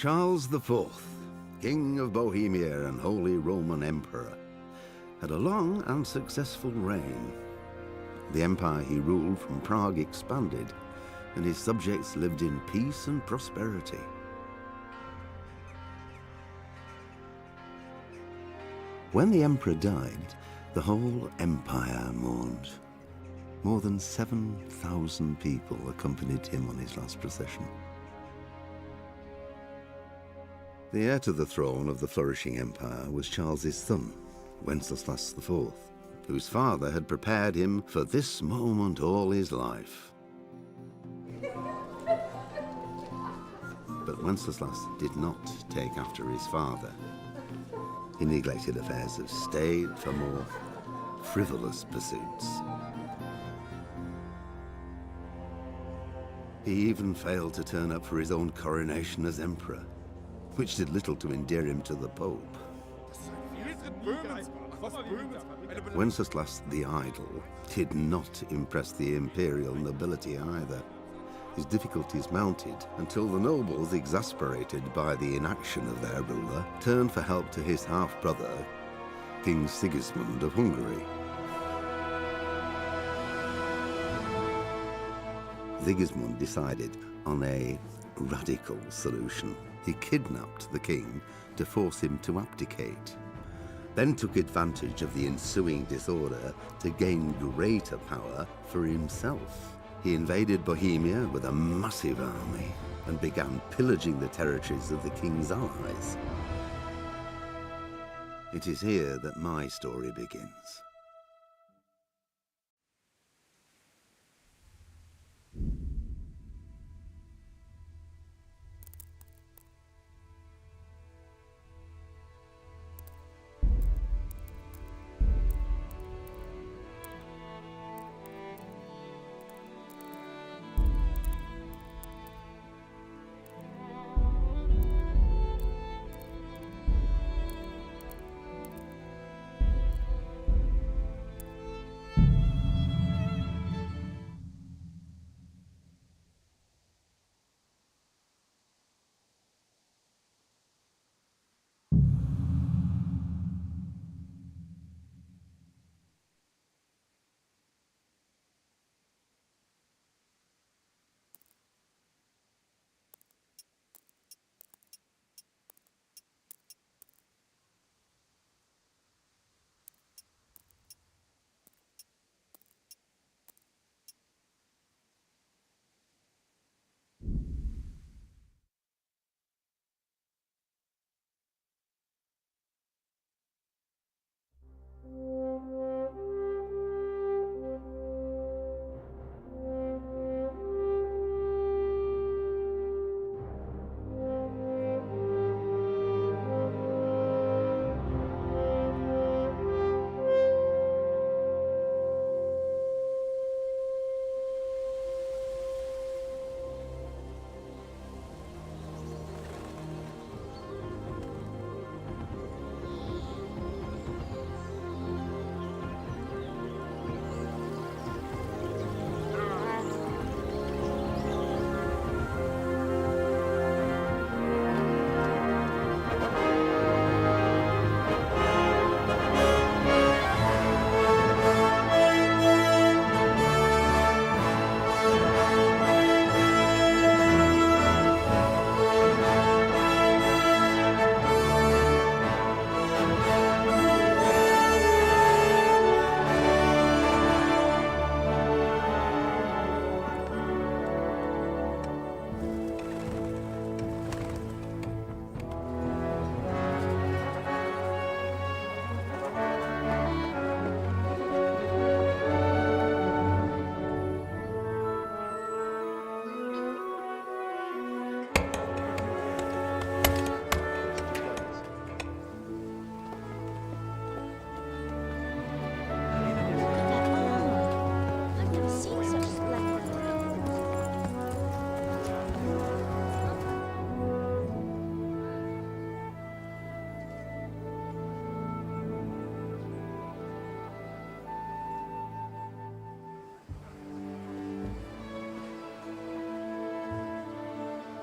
Charles IV, King of Bohemia and Holy Roman Emperor, had a long and successful reign. The empire he ruled from Prague expanded, and his subjects lived in peace and prosperity. When the emperor died, the whole empire mourned. More than 7,000 people accompanied him on his last procession. The heir to the throne of the flourishing empire was Charles's son, Wenceslas IV, whose father had prepared him for this moment all his life. But Wenceslas did not take after his father. He neglected affairs of state for more frivolous pursuits. He even failed to turn up for his own coronation as emperor, which did little to endear him to the Pope. Wenceslas the Idle did not impress the imperial nobility either. His difficulties mounted until the nobles, exasperated by the inaction of their ruler, turned for help to his half-brother, King Sigismund of Hungary. Sigismund decided on a radical solution. He kidnapped the king to force him to abdicate, then took advantage of the ensuing disorder to gain greater power for himself. He invaded Bohemia with a massive army and began pillaging the territories of the king's allies. It is here that my story begins.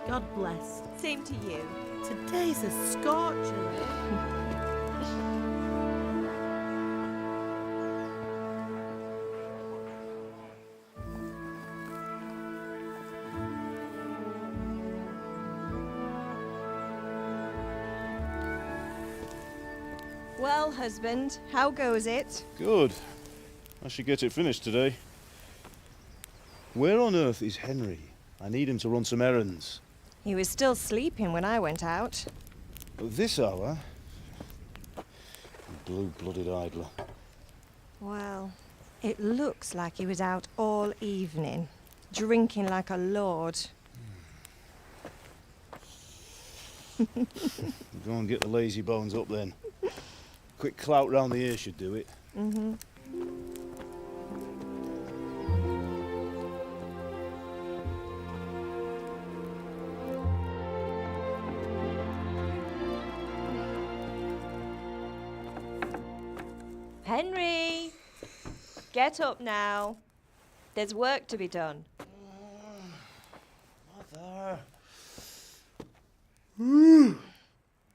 God bless. Same to you. Today's a scorcher, eh? Well, husband, how goes it? Good. I should get it finished today. Where on earth is Henry? I need him to run some errands. He was still sleeping when I went out. At this hour? Blue-blooded idler. Well, it looks like he was out all evening, drinking like a lord. Go and get the lazy bones up then. Quick clout round the ear should do it. Mm-hmm. Henry! Get up now. There's work to be done. Mother!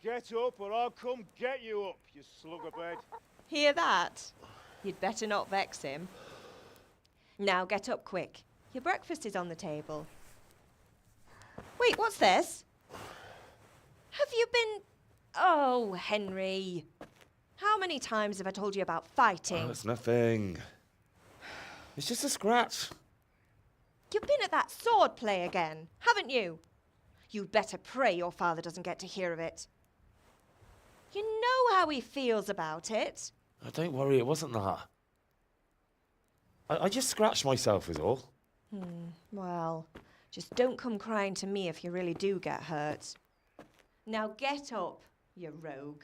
Get up or I'll come get you up, you slugabed. Hear that? You'd better not vex him. Now get up quick. Your breakfast is on the table. Wait, what's this? Have you been... Oh, Henry. How many times have I told you about fighting? Oh, it's nothing. It's just a scratch. You've been at that sword play again, haven't you? You'd better pray your father doesn't get to hear of it. You know how he feels about it. Oh, don't worry, it wasn't that. I just scratched myself is all. Well, just don't come crying to me if you really do get hurt. Now get up, you rogue.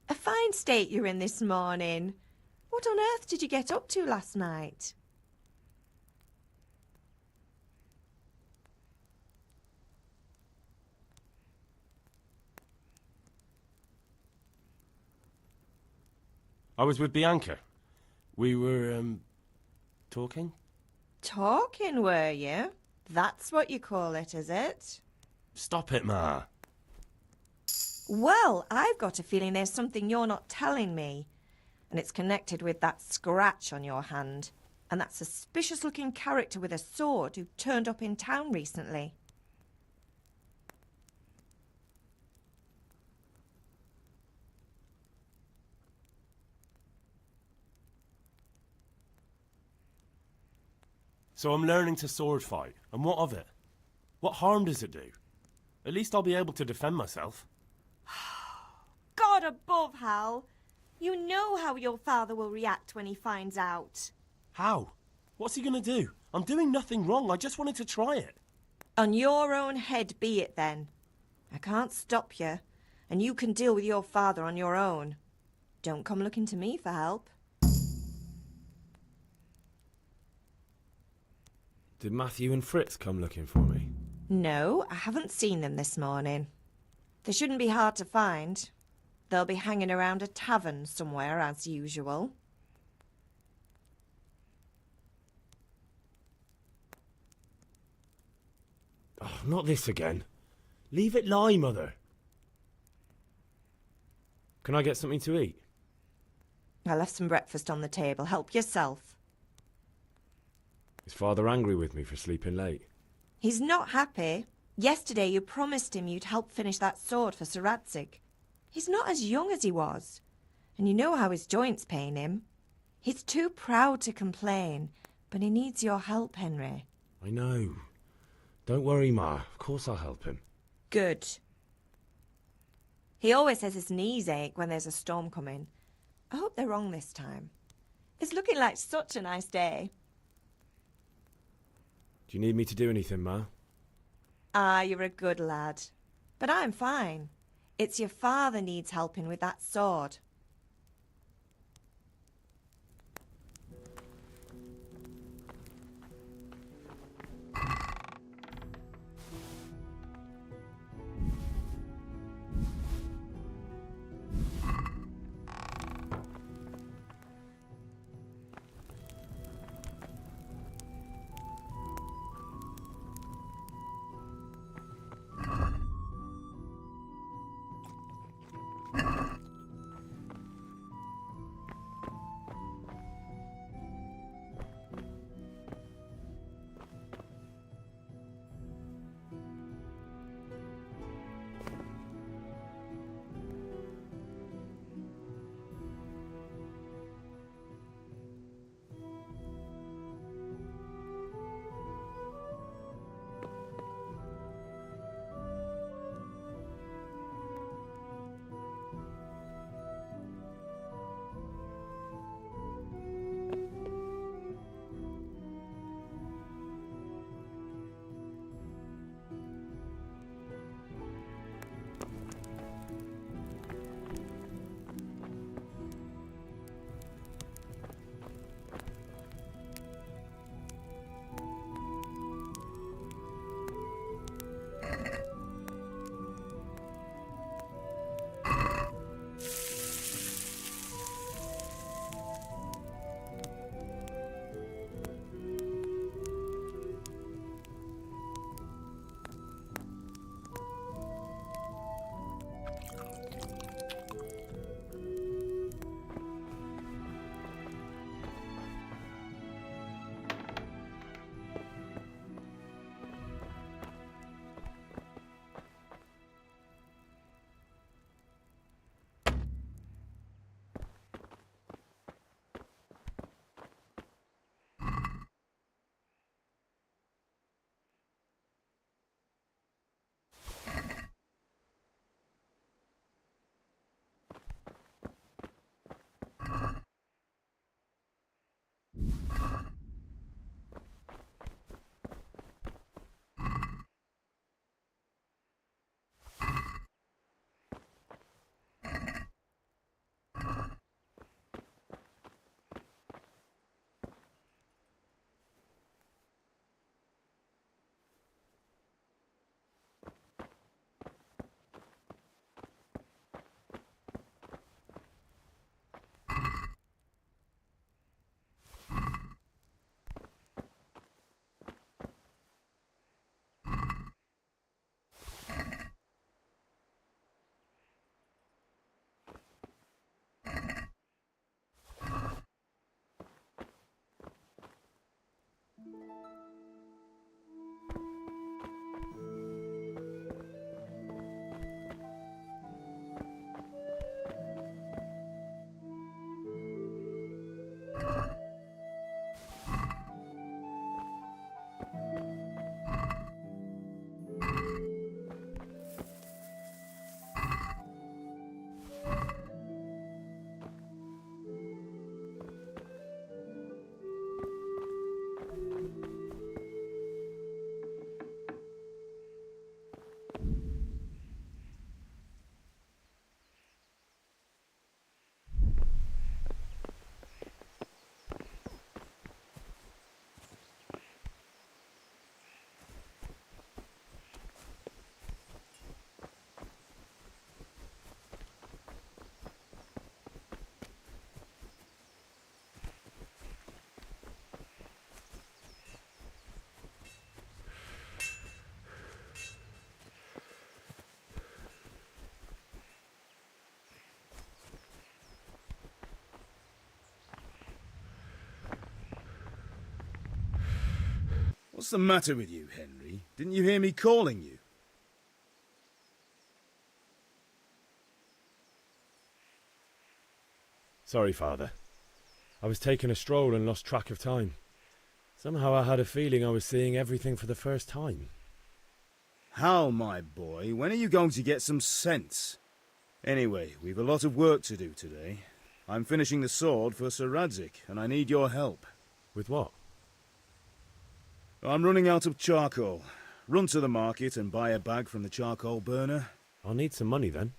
A fine state you're in this morning. What on earth did you get up to last night? I was with Bianca. We were, talking? Talking, were you? That's what you call it, is it? Stop it, Ma. Well, I've got a feeling there's something you're not telling me. And it's connected with that scratch on your hand. And that suspicious-looking character with a sword who turned up in town recently. So I'm learning to sword fight. And what of it? What harm does it do? At least I'll be able to defend myself. God above, Hal. You know how your father will react when he finds out. How? What's he gonna do? I'm doing nothing wrong. I just wanted to try it. On your own head be it then. I can't stop you, and you can deal with your father on your own. Don't come looking to me for help. Did Matthew and Fritz come looking for me? No, I haven't seen them this morning. They shouldn't be hard to find. They'll be hanging around a tavern somewhere, as usual. Oh, not this again. Leave it lie, Mother. Can I get something to eat? I left some breakfast on the table. Help yourself. Is Father angry with me for sleeping late? He's not happy. Yesterday you promised him you'd help finish that sword for Sir Radzig. He's not as young as he was. And you know how his joints pain him. He's too proud to complain, but he needs your help, Henry. I know. Don't worry, Ma. Of course I'll help him. Good. He always says his knees ache when there's a storm coming. I hope they're wrong this time. It's looking like such a nice day. Do you need me to do anything, Ma? Ah, you're a good lad. But I'm fine. It's your father needs helping with that sword. What's the matter with you, Henry? Didn't you hear me calling you? Sorry, Father. I was taking a stroll and lost track of time. Somehow I had a feeling I was seeing everything for the first time. Hal, my boy, when are you going to get some sense? Anyway, we've a lot of work to do today. I'm finishing the sword for Sir Radzig, and I need your help. With what? I'm running out of charcoal. Run to the market and buy a bag from the charcoal burner. I'll need some money then.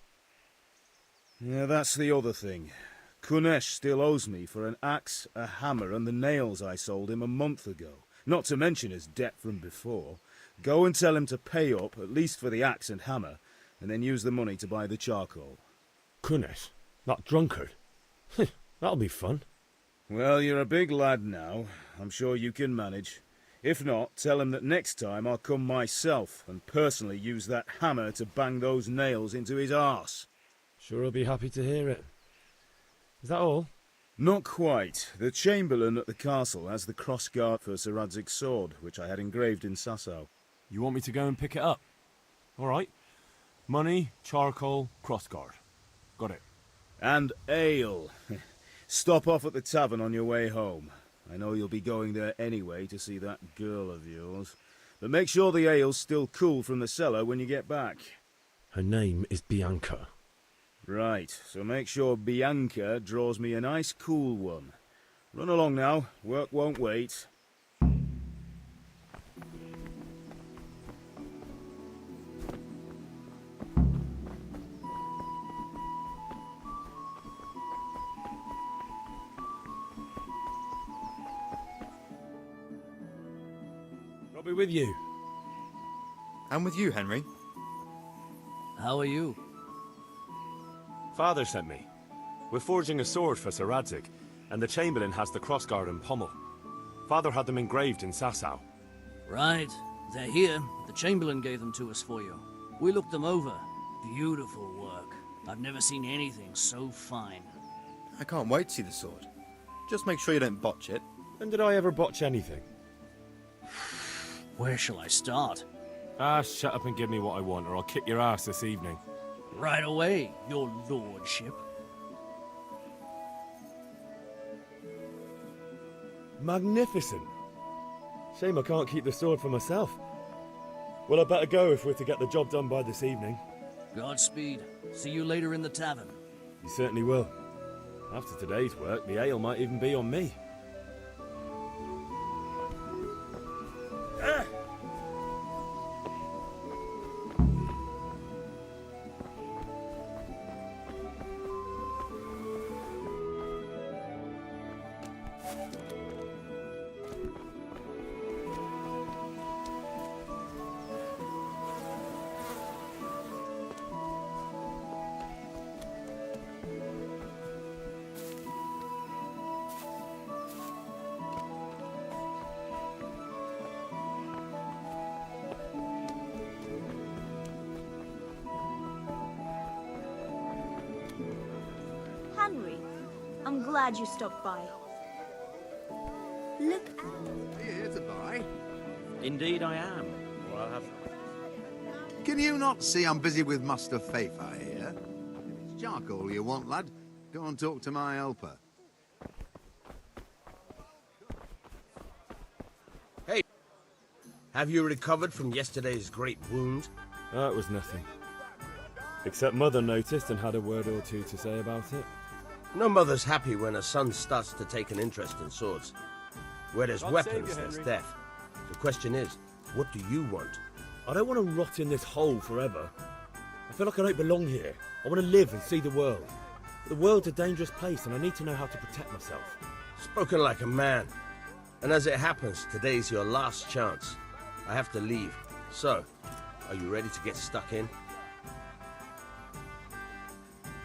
Yeah, that's the other thing. Kunesh still owes me for an axe, a hammer, and the nails I sold him a month ago. Not to mention his debt from before. Go and tell him to pay up, at least for the axe and hammer, and then use the money to buy the charcoal. Kunesh? That drunkard? That'll be fun. Well, you're a big lad now. I'm sure you can manage. If not, tell him that next time I'll come myself and personally use that hammer to bang those nails into his arse. Sure, I'll be happy to hear it. Is that all? Not quite. The Chamberlain at the castle has the crossguard for Sir Radzig's sword, which I had engraved in Sasau. You want me to go and pick it up? All right. Money, charcoal, crossguard. Got it. And ale. Stop off at the tavern on your way home. I know you'll be going there anyway to see that girl of yours. But make sure the ale's still cool from the cellar when you get back. Her name is Bianca. Right, so make sure Bianca draws me a nice cool one. Run along now, work won't wait. I'll be with you. I'm with you, Henry. How are you? Father sent me. We're forging a sword for Sir Radzig, and the Chamberlain has the crossguard and pommel. Father had them engraved in Sasau. Right. They're here. The Chamberlain gave them to us for you. We looked them over. Beautiful work. I've never seen anything so fine. I can't wait to see the sword. Just make sure you don't botch it. When did I ever botch anything? Where shall I start? Shut up and give me what I want, or I'll kick your ass this evening. Right away, your lordship. Magnificent. Shame I can't keep the sword for myself. Well, I better go if we're to get the job done by this evening. Godspeed. See you later in the tavern. You certainly will. After today's work, the ale might even be on me. Henry, I'm glad you stopped by. Look out. Are you here to buy? Indeed I am. Or I'll have... Can you not see I'm busy with Master Fafa here? If it's charcoal you want, lad, go and talk to my helper. Hey! Have you recovered from yesterday's great wound? That was nothing. Except Mother noticed and had a word or two to say about it. No mother's happy when her son starts to take an interest in swords. Where there's God weapons, save you, there's Henry. death. The question is, what do you want? I don't want to rot in this hole forever. I feel like I don't belong here. I want to live and see the world. The world's a dangerous place and I need to know how to protect myself. Spoken like a man. And as it happens, today's your last chance. I have to leave. So, are you ready to get stuck in?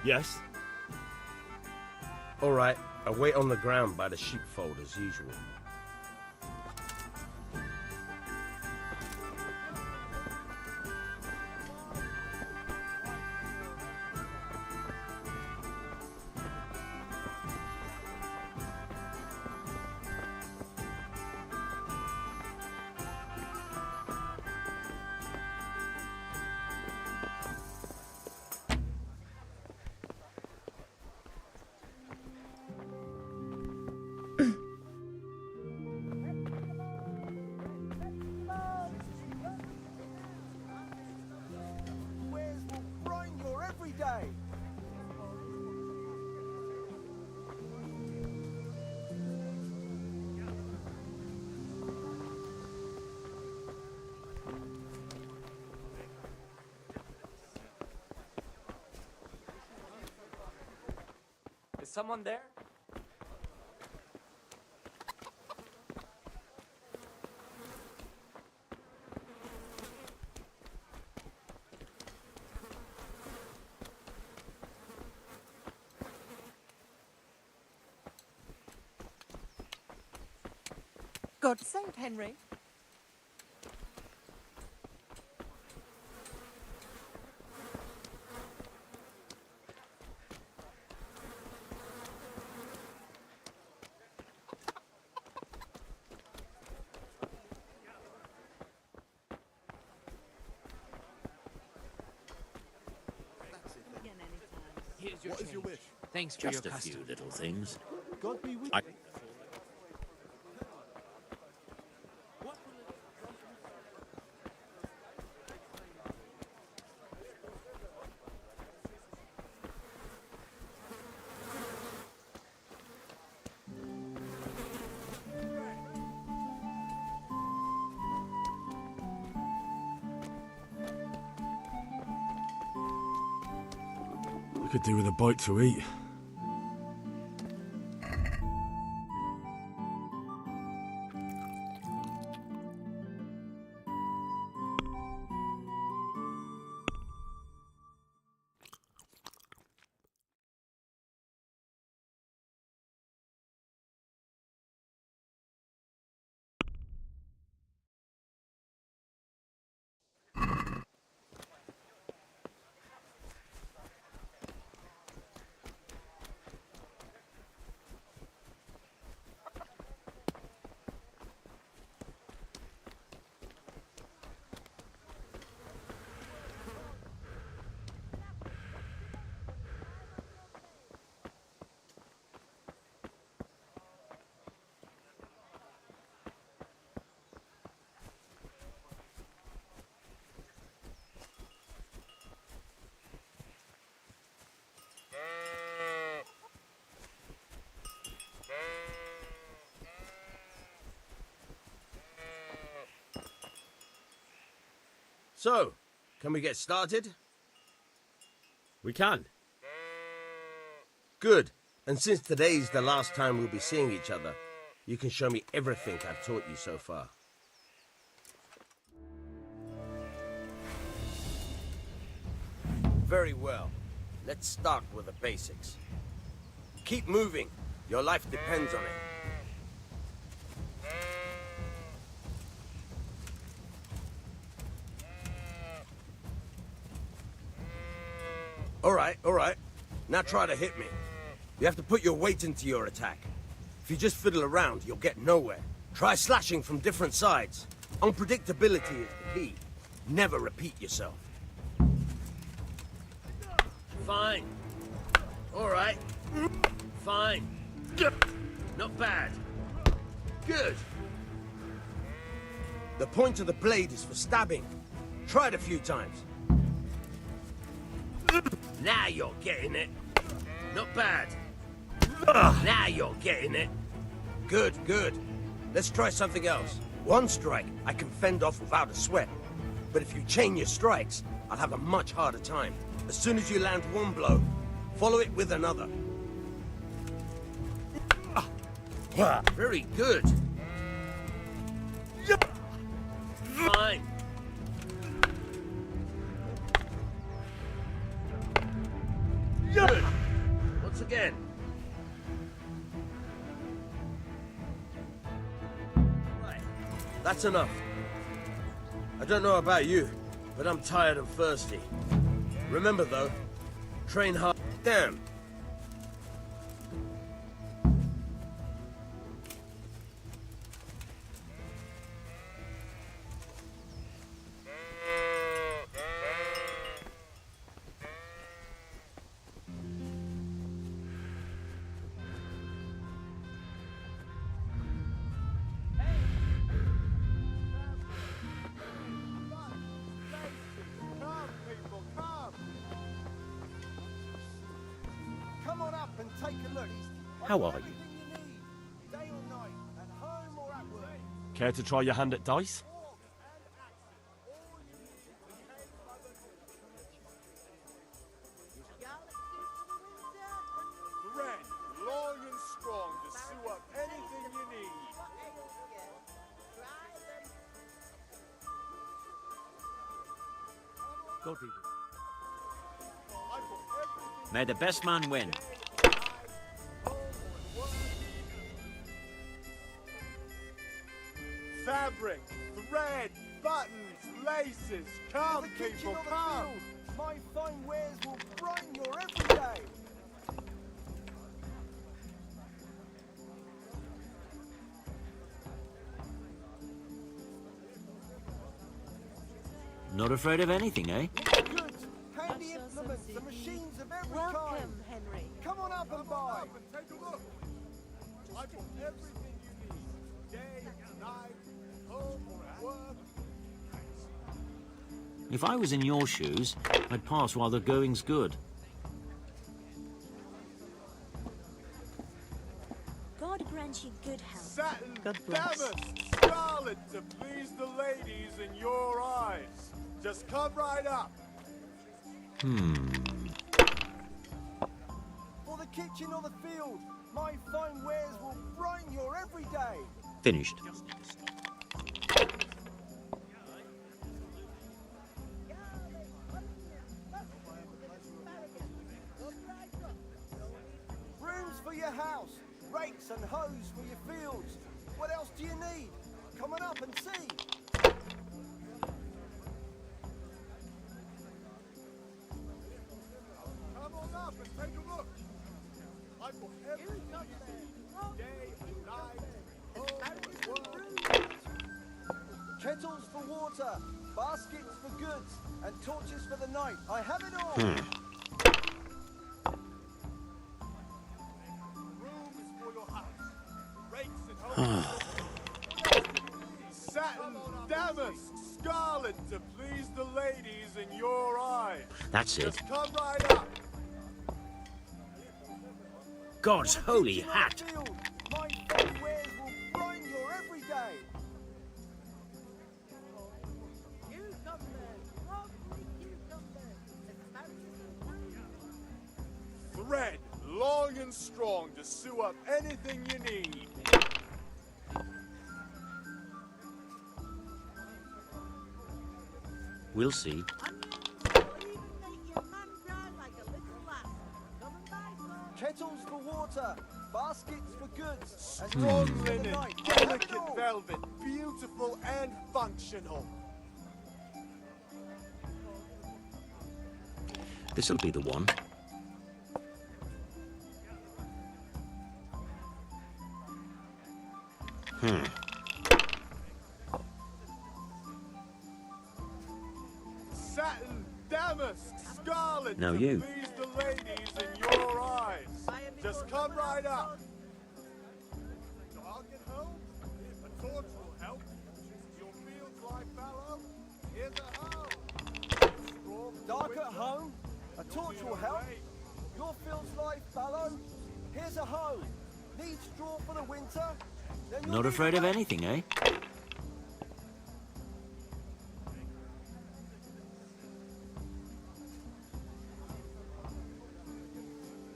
Yes? All right, I'll wait on the ground by the sheepfold as usual. every day. Is someone there? God save Henry. What is your wish? Thanks for Just your a custom. few little things. God be with I- you. I could do with a bite to eat. So, can we get started? We can. Good. And since today's the last time we'll be seeing each other, you can show me everything I've taught you so far. Very well. Let's start with the basics. Keep moving. Your life depends on it. All right. Now try to hit me. You have to put your weight into your attack. If you just fiddle around, you'll get nowhere. Try slashing from different sides. Unpredictability is the key. Never repeat yourself. Fine. All right. Fine. Not bad. Good. The point of the blade is for stabbing. Try it a few times. Now you're getting it. Not bad. Now you're getting it. Good, good. Let's try something else. One strike I can fend off without a sweat. But if you chain your strikes, I'll have a much harder time. As soon as you land one blow, follow it with another. Very good. Fine. Good. Once again. Right. That's enough. I don't know about you, but I'm tired and thirsty. Remember though, train hard. Damn. Come on up and take a look. How are you? Day or night, at home or at work. Care to try your hand at dice? Thread, long and strong to sew up anything you need. God be with you. May the best man win. Fabric, thread, buttons, laces. Come, The kitchen people, or the come. field. My fine wares will brighten your every day. Not afraid of anything, eh? Goods, handy implements, and machines of every kind. Welcome, Henry. Come on up and buy. Take a look. I've got everything you need. Day, night, home or at work. If I was in your shoes, I'd pass while the going's good. God grant you good health. Satin, God bless. damask, scarlet to please the ladies in your eyes. Just come right up. For the kitchen or the field, my fine wares will brighten your every day. Finished. Brooms for your house, rakes and hoes for your fields. What else do you need? Come on up and see. Come on up and take a look. I've got everything you need. Day, night, home and work. Kettles for water, baskets for goods, and torches for the night. I have it all. Rooms for your house. Rakes and hoes. Satin, damask, scarlet to please the ladies in your eyes. That's it. Just come right up. God's holy hat! Field, my fine wares will brighten your every day. Thread, long and strong to sew up anything you need. We'll see. Kettles for water, baskets for goods, and Strong torches for the linen, night. I have it delicate all. velvet, beautiful and functional. This'll be the one. Satin, damask, scarlet Now to you. please the ladies in your eyes. Just come right up. Dog at home? A torch will help. Your fields lie fallow? Here's a hoe. Straw for Dark winter. at home, a torch will help. Your fields lie fallow. Here's a hoe. Need straw for the winter? Then you'll Not need afraid a of rake. anything, eh?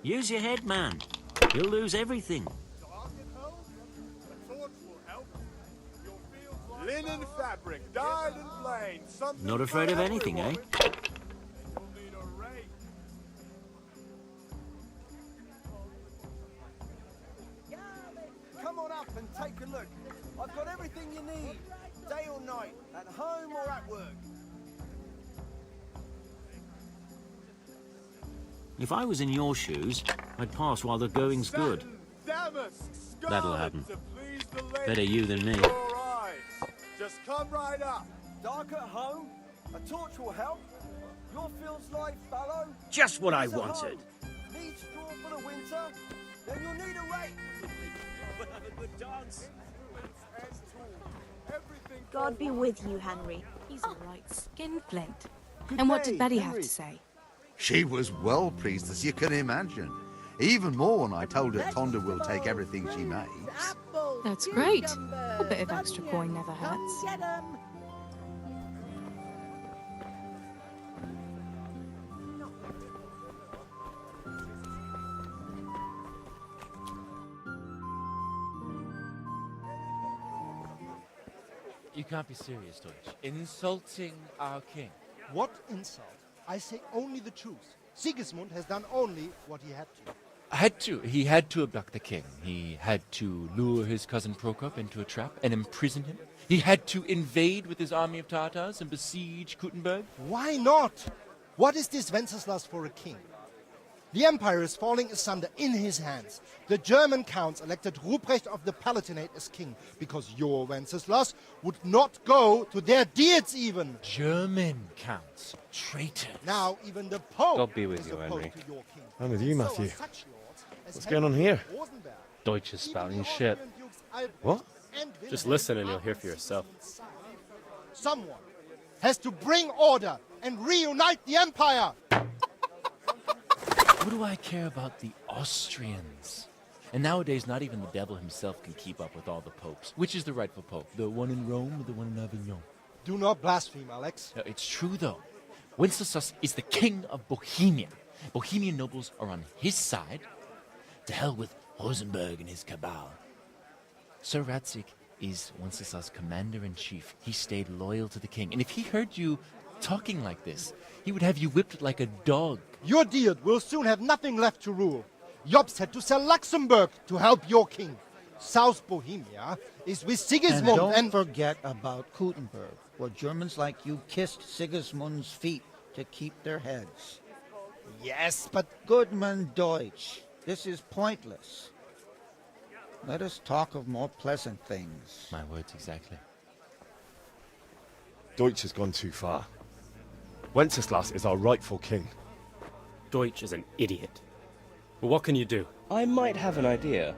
Use your head, man. You'll lose everything. Dog at home? A torch will help. Your fields lie linen fabric, dyed and plain. Something Not for afraid of anything, eh? everyone. You'll need a rake. Come on up and take a look. I've got everything you need, day or night, at home or at work. If I was in your shoes, I'd pass while the going's good. Satin, damask, That'll scarlet happen. to please the ladies Better you than me. in your eyes. Just come right up. Dark at home, a torch will help. Your fields lie fallow. Just what I Here's a wanted. hoe. Need straw for the winter? Then you'll need a rake. We'll have a good dance. Everything God be with you, Henry. He's all right. Skinflint. Good And what day, did Betty have Henry. to say? She was well pleased, as you can imagine. Even more when I told her Tonda will take everything she makes. That's great. A bit of extra coin never hurts. You can't be serious, Deutsch. Insulting our king. What insult? I say only the truth. Sigismund has done only what he had to. He had to abduct the king. He had to lure his cousin Prokop into a trap and imprison him. He had to invade with his army of Tatars and besiege Kuttenberg. Why not? What is this Wenceslas for a king? The empire is falling asunder in his hands. The German counts elected Ruprecht of the Palatinate as king because your Wenceslas would not go to their deeds even. German counts. Traitors. Now even the Pope God be with is you, opposed Henry. to your king. I'm with you, So are Matthew. such lords as What's going on here? Rosenberg. Deutsch is spouting shit. What? Just listen and you'll hear for yourself. Someone has to bring order and reunite the empire. What do I care about the Austrians? And nowadays, not even the devil himself can keep up with all the popes. Which is the rightful pope? The one in Rome or the one in Avignon? Do not blaspheme, Alex. No, it's true, though. Wenceslas is the king of Bohemia. Bohemian nobles are on his side. To hell with Rosenberg and his cabal. Sir Radzik is Wenceslas' commander-in-chief. He stayed loyal to the king. And if he heard you talking like this, he would have you whipped like a dog. Your Diet will soon have nothing left to rule. Jobst had to sell Luxembourg to help your king. South Bohemia is with Sigismund and don't forget about Kuttenberg, where Germans like you kissed Sigismund's feet to keep their heads. Yes, but... Goodman Deutsch, this is pointless. Let us talk of more pleasant things. My words exactly. Deutsch has gone too far. Wenceslas is our rightful king. Deutsch is an idiot. But what can you do? I might have an idea.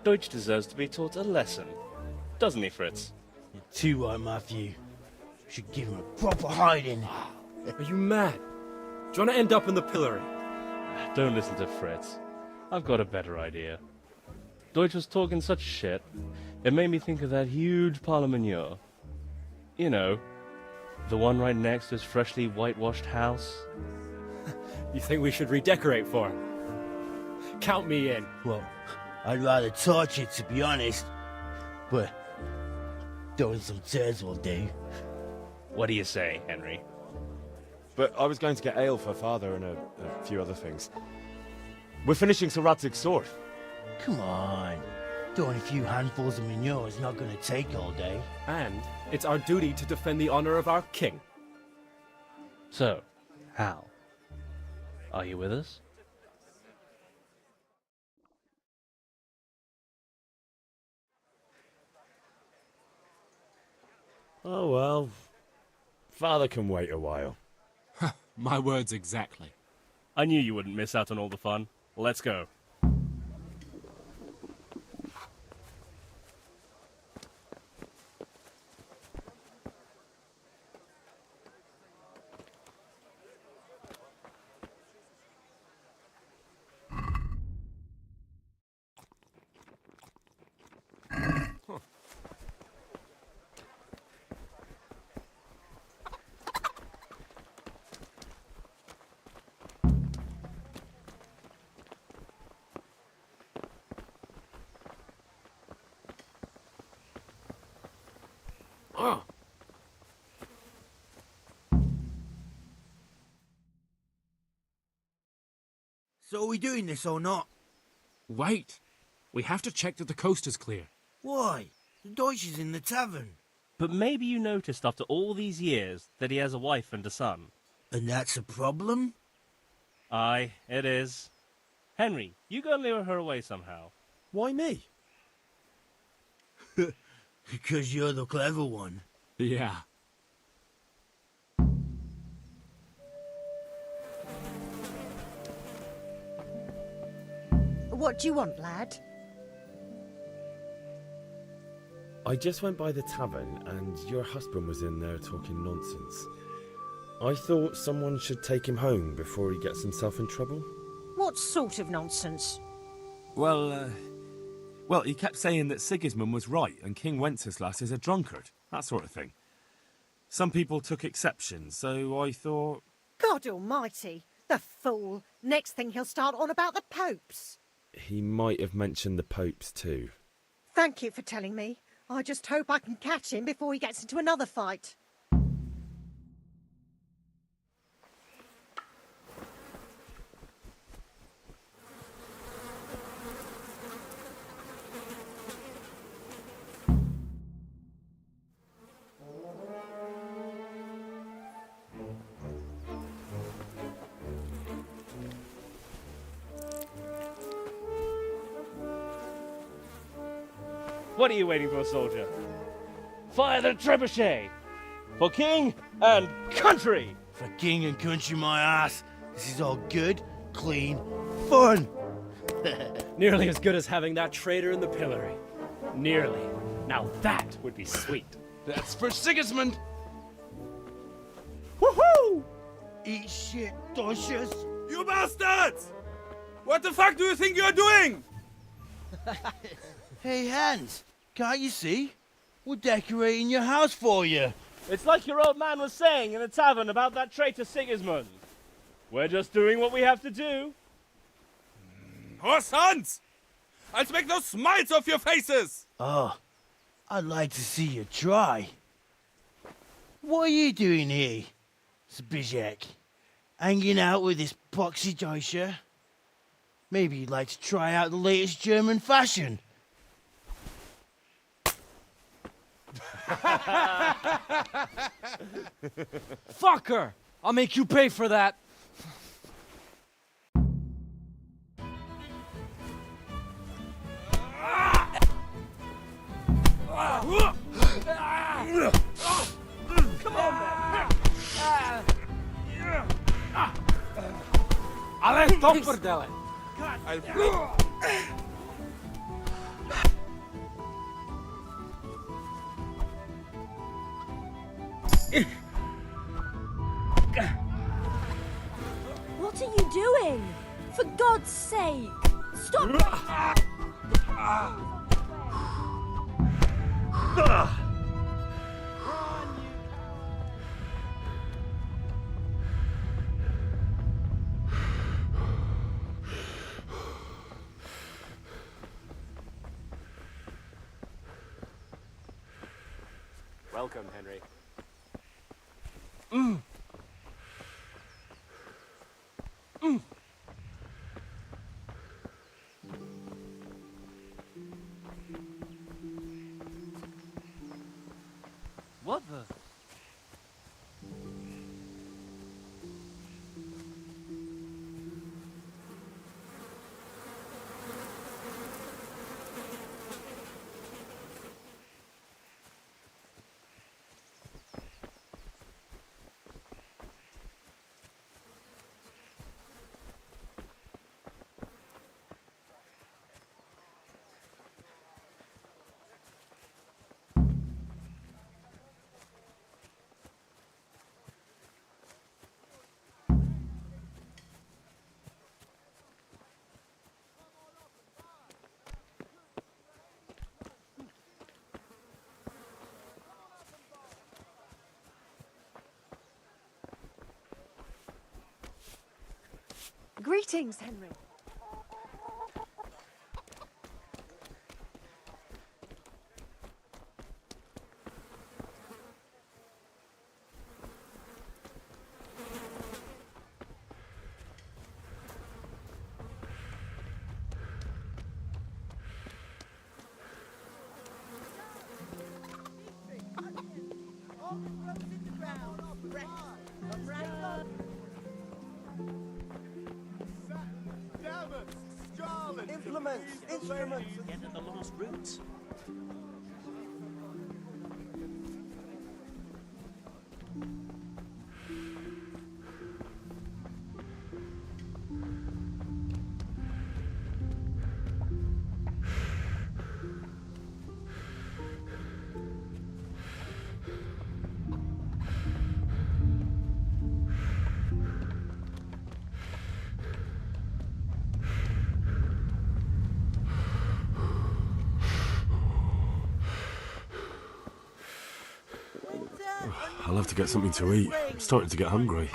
Deutsch deserves to be taught a lesson. Doesn't he, Fritz? You're too right, Matthew. Should give him a proper hiding. Are you mad? Do you want to end up in the pillory? Don't listen to Fritz. I've got a better idea. Deutsch was talking such shit, it made me think of that huge parliament. You know, the one right next to his freshly whitewashed house. You think we should redecorate for him? Count me in. Well, I'd rather torch it, to be honest. But throwing some tears will do. What do you say, Henry? But I was going to get ale for father and a few other things. We're finishing Sir Radzig's sword. Come on. Throwing a few handfuls of manure is not going to take all day. And it's our duty to defend the honor of our king. So, Hal, are you with us? Oh well. Father can wait a while. My words exactly. I knew you wouldn't miss out on all the fun. Let's go. So are we doing this or not? Wait. We have to check that the coast is clear. Why? The Deutsch is in the tavern. But maybe you noticed after all these years that he has a wife and a son. And that's a problem? Aye, it is. Henry, you go and lure her away somehow. Why me? Because you're the clever one. Yeah. What do you want, lad? I just went by the tavern and your husband was in there talking nonsense. I thought someone should take him home before he gets himself in trouble. What What sort of nonsense? Well, he kept saying that Sigismund was right and King Wenceslas is a drunkard, that sort of thing. Some people took exception, so I thought... God almighty, the fool. Next thing he'll start on about the popes. He might have mentioned the popes too. Thank you for telling me. I just hope I can catch him before he gets into another fight. What are you waiting for, soldier? Fire the trebuchet! For king and country! For king and country, my ass. This is all good, clean, fun. Nearly as good as having that traitor in the pillory. Nearly. Now that would be sweet. That's for Sigismund. Woohoo! Eat shit, Docious. You bastards! What the fuck do you think you're doing? Hey, Hans, can't you see? We're decorating your house for you. It's like your old man was saying in the tavern about that traitor Sigismund. We're just doing what we have to do. Oh, sons! I'll make those smiles off your faces! Oh, I'd like to see you try. What are you doing here, Zbigniew? Hanging out with this poxy Deutscher? Maybe you'd like to try out the latest German fashion. Fucker! I'll make you pay for that. Come on, man! Ale to prdele! I'll flip. What are you doing? For God's sake! Stop! Welcome, Henry. What the? Greetings, Henry. Instruments! Get at the lost roots. I'll have to get something to eat. I'm starting to get hungry.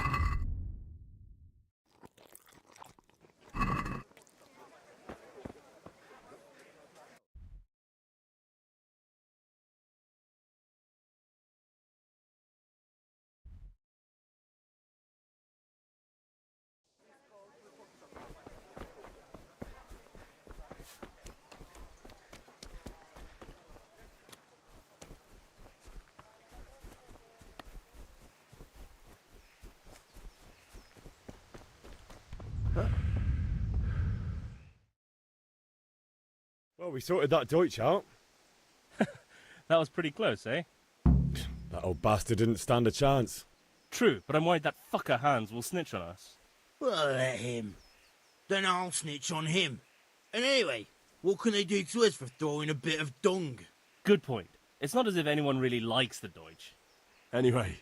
Well, we sorted that Deutsch out. That was pretty close, eh? That old bastard didn't stand a chance. True, but I'm worried that fucker Hans will snitch on us. Well, let him. Then I'll snitch on him. And anyway, what can they do to us for throwing a bit of dung? Good point. It's not as if anyone really likes the Deutsch. Anyway,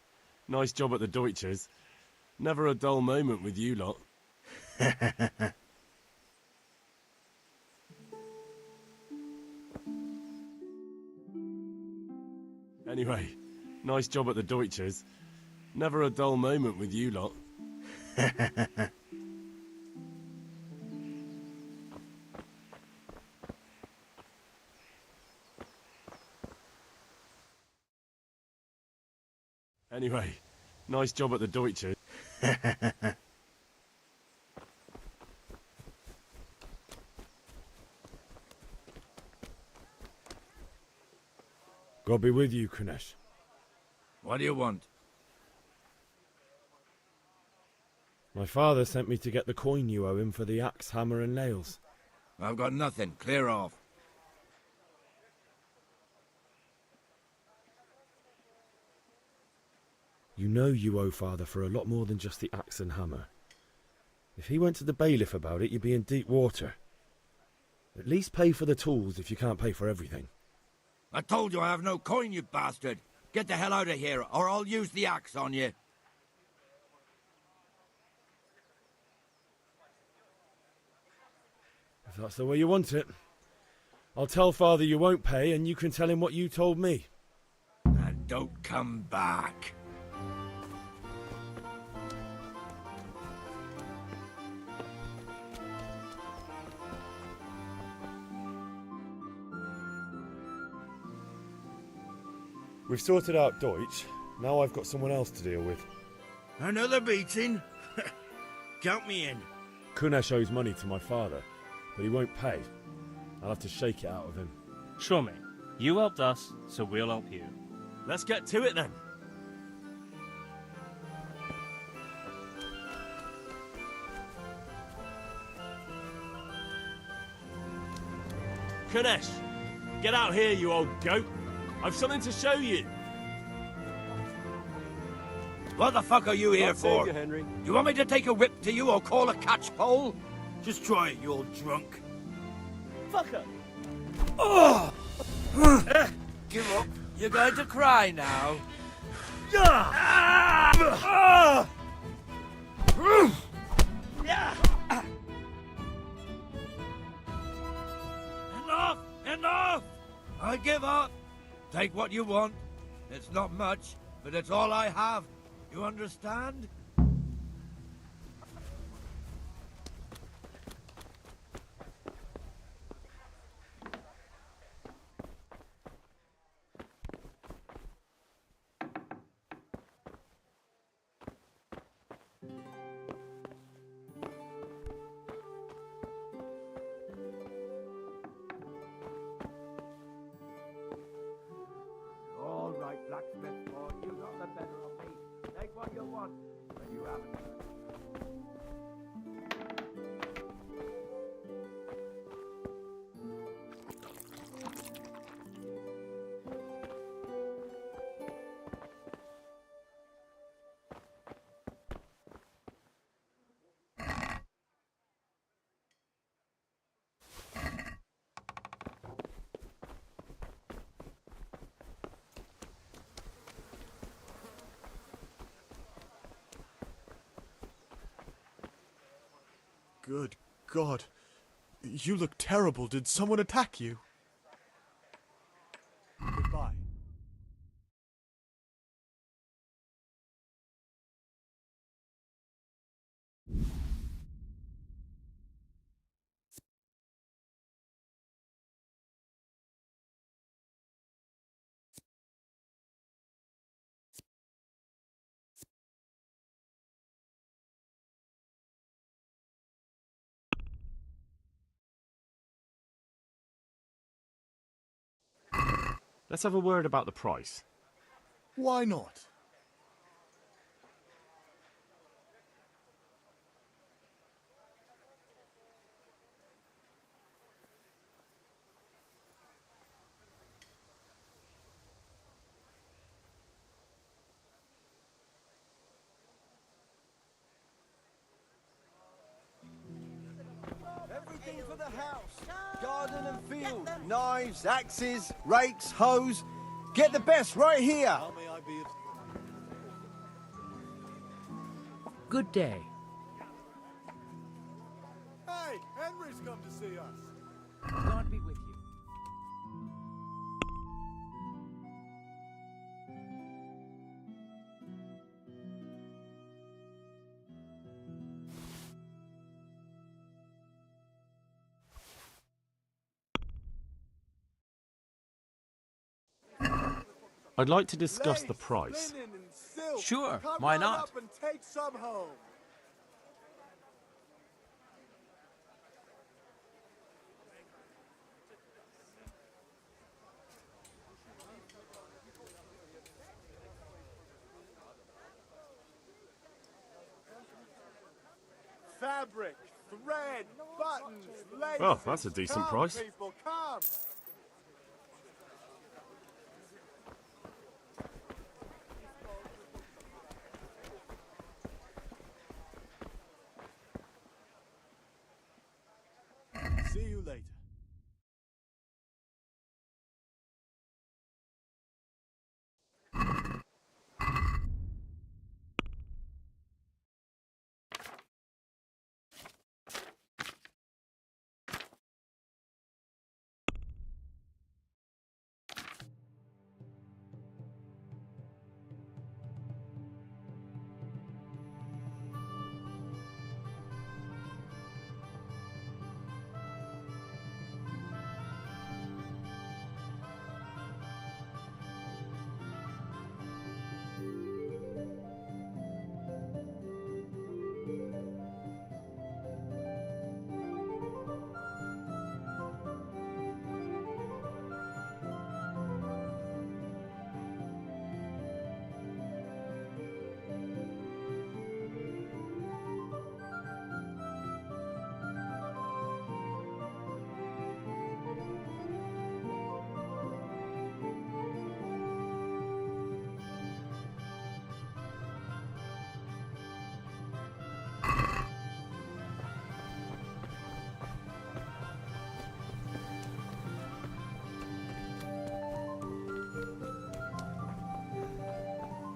nice job at the Deutsches. Never a dull moment with you lot. Anyway, nice job at the Deutsches. Never a dull moment with you lot. Anyway, nice job at the Deutsches. God be with you, Kunesh. What do you want? My father sent me to get the coin you owe him for the axe, hammer and nails. I've got nothing. Clear off. You know you owe father for a lot more than just the axe and hammer. If he went to the bailiff about it, you'd be in deep water. At least pay for the tools if you can't pay for everything. I told you I have no coin, you bastard. Get the hell out of here, or I'll use the axe on you. If that's the way you want it. I'll tell father you won't pay, and you can tell him what you told me. And don't come back. We've sorted out Deutsch. Now I've got someone else to deal with. Another beating? Count me in. Kunesh owes money to my father, but he won't pay. I'll have to shake it out of him. Sure, mate. You helped us, so we'll help you. Let's get to it then. Kunesh, get out here, you old goat. I've something to show you. What the fuck are you here Can't save for? you, Henry. You want me to take a whip to you or call a catch pole? Just try it, you old drunk. Fucker! Oh! Give up. You're going to cry now. Enough! Enough! I give up. Take what you want. It's not much, but it's all I have. You understand? All right, blacksmith boy, you got the better of me. Take what you want, but you haven't. Good God. You look terrible. Did someone attack you? Let's have a word about the price. Why not? Everything for the house. Garden and field. Knives, axes, rakes, hoes. Get the best right here. How may I be of... Good day. Hey, Henry's come to see us. God be with you. I'd like to discuss the price. Linen and silk. Sure, Come why right not? up and take some home. Fabric, thread, buttons, laces. Oh, that's a decent Come, price. people, come. See you later.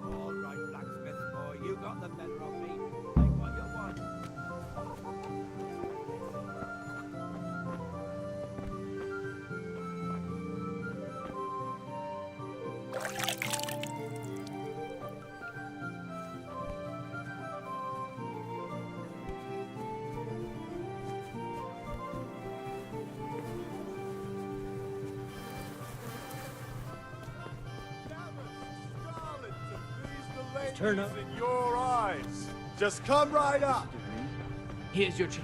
All right, blacksmith boy, you got the better of me. Take what you want. Turn up. In your eyes. Just come right up. Here's your check.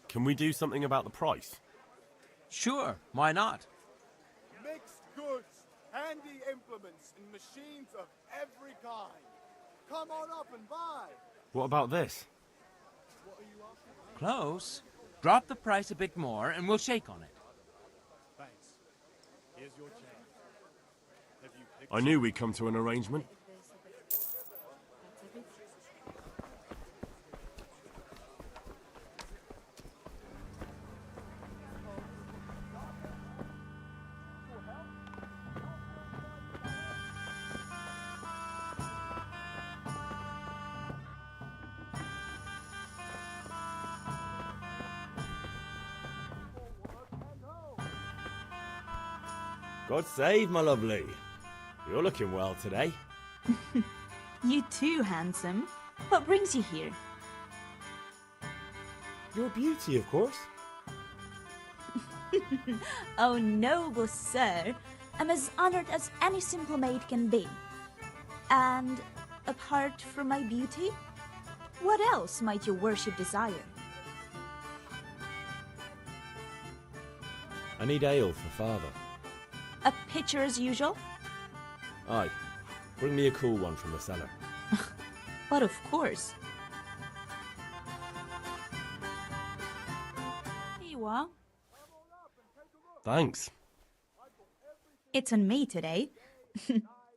Can we do something about the price? Sure, why not? Mixed goods, handy implements, and machines of every kind. Come on up and buy. What about this? What are you asking? Close. Drop the price a bit more and we'll shake on it. Thanks. Here's your change. Have you picked I knew we'd come to an arrangement. God save, my lovely. You're looking well today. You too, handsome. What brings you here? Your beauty, of course. Oh, noble sir. I'm as honored as any simple maid can be. And apart from my beauty, what else might your worship desire? I need ale for father. A pitcher as usual? Aye. Bring me a cool one from the cellar. But of course. Here you are. Thanks. It's on me today.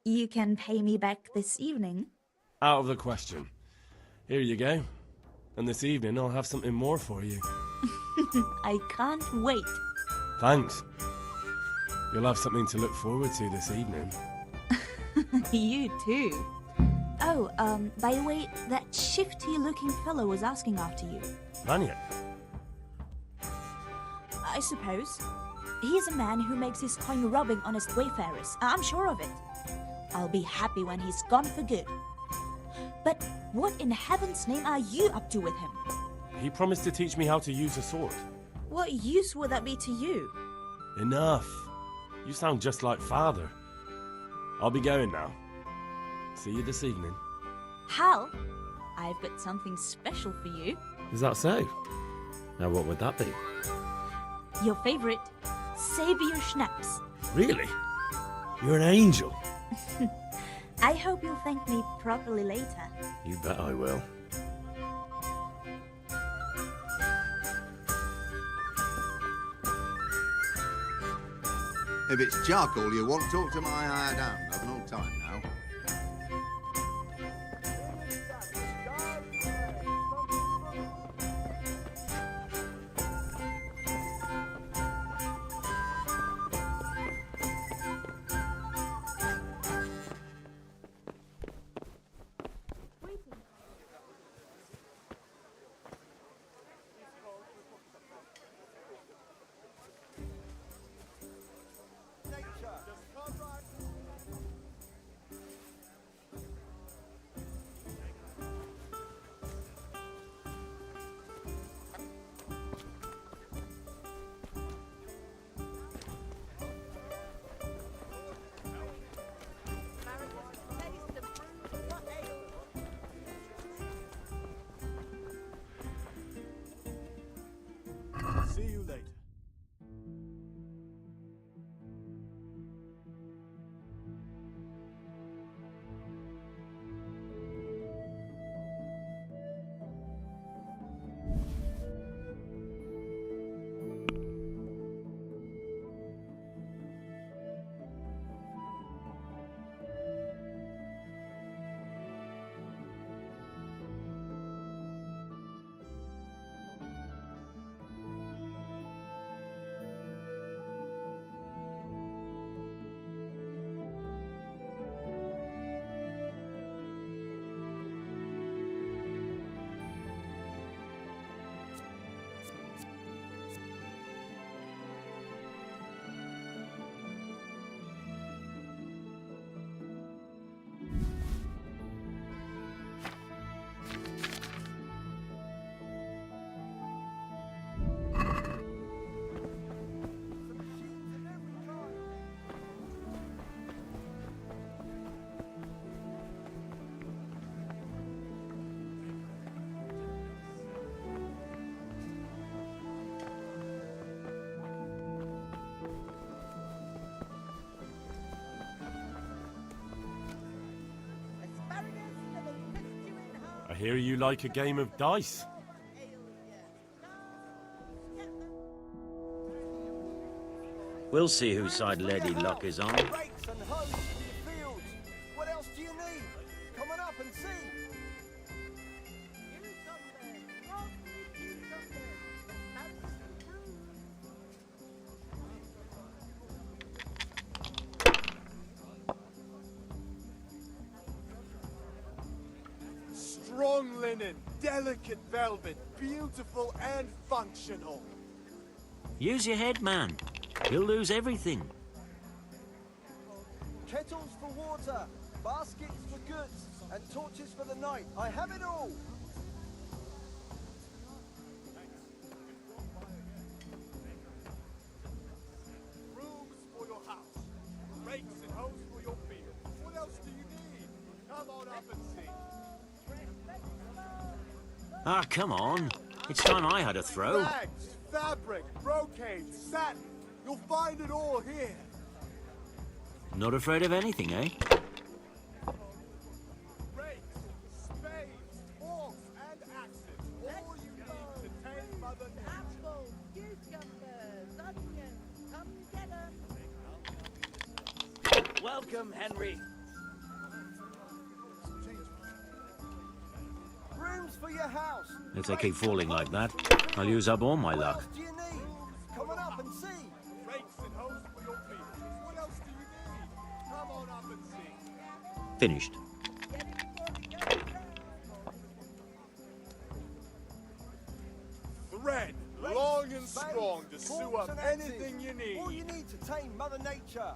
You can pay me back this evening. Out of the question. Here you go. And this evening I'll have something more for you. I can't wait. Thanks. You'll have something to look forward to this evening. You too. Oh, by the way, that shifty-looking fellow was asking after you. Vanya? I suppose. He's a man who makes his coin robbing honest wayfarers. I'm sure of it. I'll be happy when he's gone for good. But what in heaven's name are you up to with him? He promised to teach me how to use a sword. What use would that be to you? Enough. You sound just like father. I'll be going now. See you this evening. Hal, I've got something special for you. Is that so? Now what would that be? Your favorite, Savior Schnapps. Really? You're an angel. I hope you'll thank me properly later. You bet I will. If it's charcoal you want, talk to my hired hand. I've no time now. See you later. I hear you like a game of dice. We'll see whose side Lady Luck is on. Rakes and hoes for your fields. What else do you need? Come on up and see. Strong linen, delicate velvet, beautiful and functional. Use your head, man. You'll lose everything. Kettles for water, baskets for goods, and torches for the night. I have it all. Rooms for your house. Rakes and hoes for your field. What else do you need? Come on up and see. Ah, come on. It's time I had a throw. Rags, fabric, brocade, satin. You'll find it all here. Not afraid of anything, eh? Rakes, spades, forks, and axes. All you need to tame Mother Nature. Apples, cucumbers, onions, come together. Welcome, Henry. Rooms for your house. If they keep falling like that, I'll use up all my What luck. else do you need? Come on up and see. Rakes and hoes for your field. What else do you need? Come on up and see. Finished. Thread, long and strong to sew Forks up and axes. anything you need. All you need to tame Mother Nature.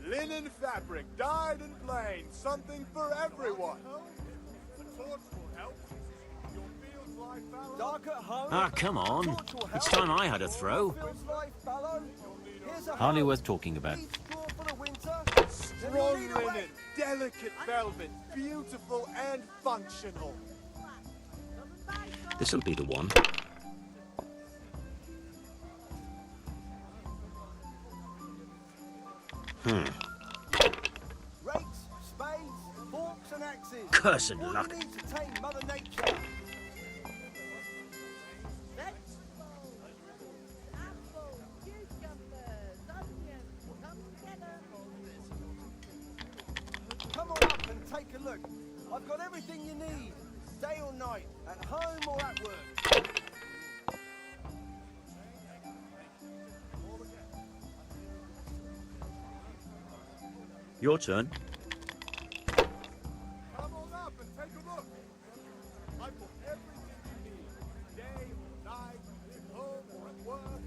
Linen fabric, dyed and plain, something for everyone. The torch will help. Your fields lie fallow. Dark at home. Ah, come on. Torch will It's help. time I had a throw. Fields lie fallow. Here's a Hardly hoe. worth talking about. Need straw for the winter. Strong Then you'll need a linen, rake. delicate velvet, beautiful and functional. This'll be the one. Rakes, spades, forks and axes. Cursed All luck. you need to tame Mother Nature. Apples, cucumbers, onions, come together. Come on up and take a look. I've got everything you need. Day or night, at home or at work. Your turn. Come on up and take a look. I've got everything you need. Day or night, at home or at work.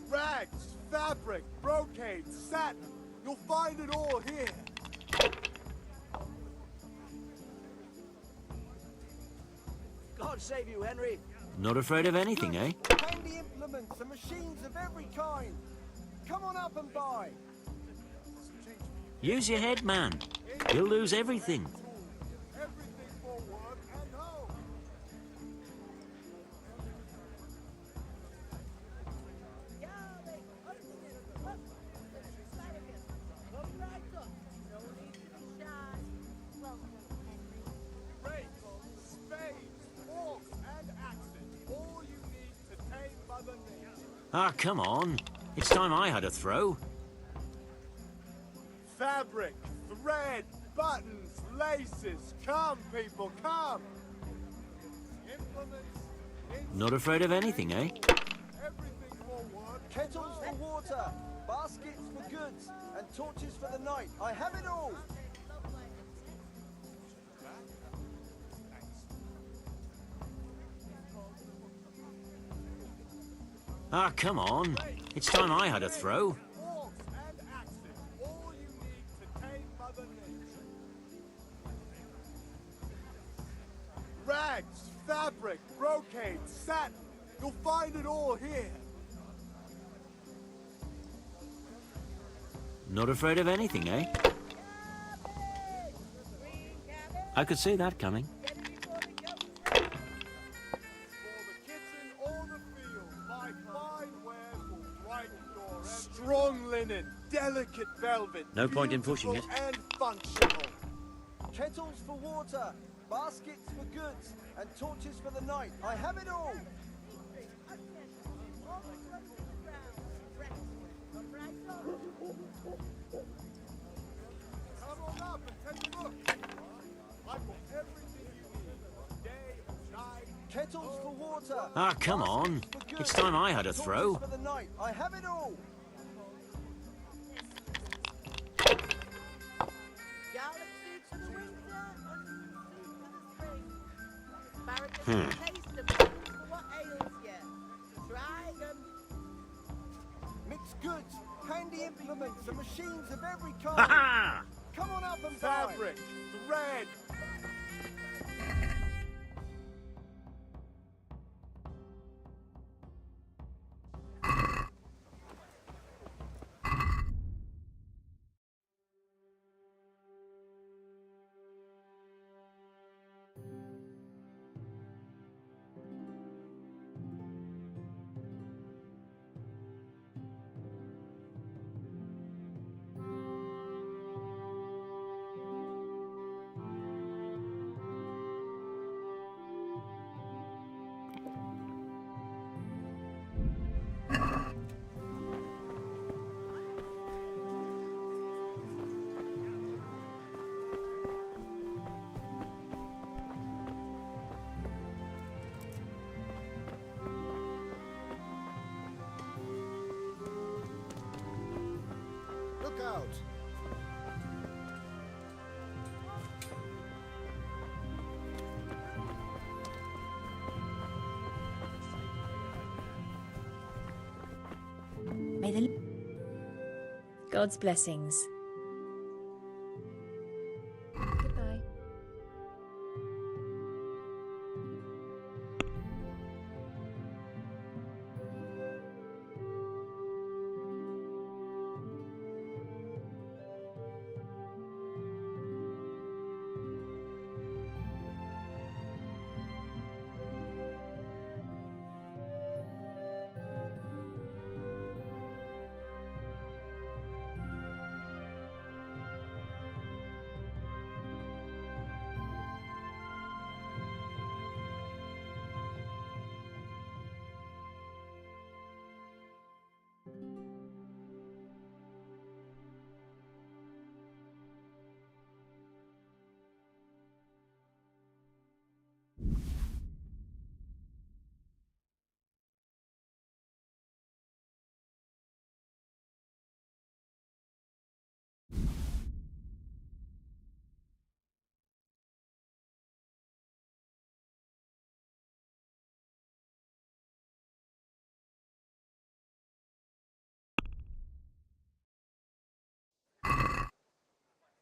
Rags, fabric, brocade, satin. You'll find it all here. God save you, Henry. Not afraid of anything, eh? Handy implements and machines of every kind. Come on up and buy. Use your head, man. You'll lose everything. Everything for work and home. Rakes, spades, forks, and axes. All you need to tame Mother Nature. Ah, come on. It's time I had a throw. Fabric, thread, buttons, laces. Come, people, come. Implements, Not afraid of anything, eh? everything for work. Kettles for water, baskets for goods, and torches for the night. I have it all. Ah, come on. It's time I had a throw. Forks and axes. All you need to tame Mother Nature. Rags, fabric, brocade, satin. You'll find it all here. Not afraid of anything, eh? I could see that coming. For the kitchen or the field, my fine wares will brighten your every. Strong linen, delicate velvet. No point in pushing it. beautiful And functional. Kettles for water, baskets for goods, and torches for the night. I have it all. Come on up and take a look. I've got everything you need. Day and night. Kettles for water. Ah, come on. baskets for It's goods, time I had a torches throw. for the night. I have it all. Galaxy to the winter, onion soup for the spring. What ails you? Try them. Mixed goods, handy implements, and machines of every kind. Ha-ha! Come on up and buy. Fabric, thread. Look out. May the God's blessings. Goodbye.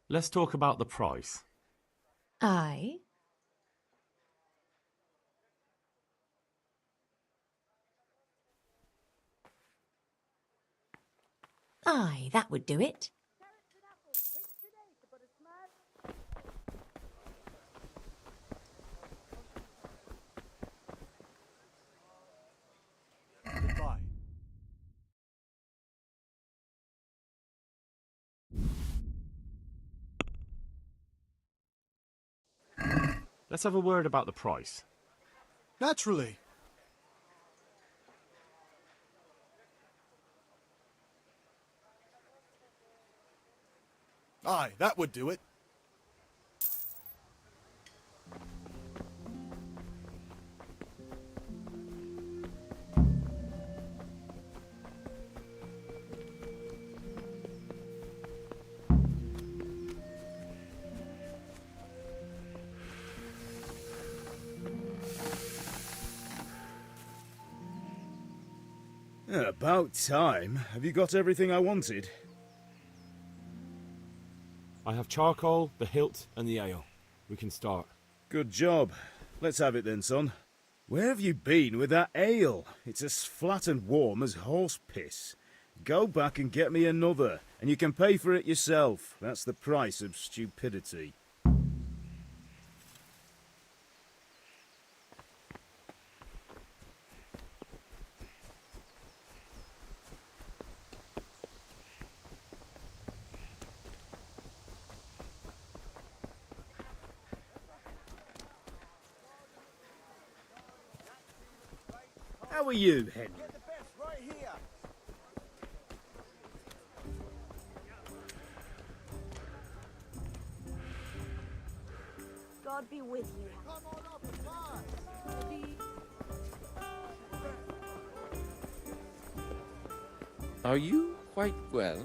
Let's talk about the price. Aye. Aye, that would do it. Goodbye. Let's have a word about the price. Naturally. Aye, that would do it. About time. Have you got everything I wanted? I have charcoal, the hilt, and the ale. We can start. Good job. Let's have it then, son. Where have you been with that ale? It's as flat and warm as horse piss. Go back and get me another, and you can pay for it yourself. That's the price of stupidity. How are you, Henry? Get the best right here. God be with you. Come on up and buy. Are you quite well?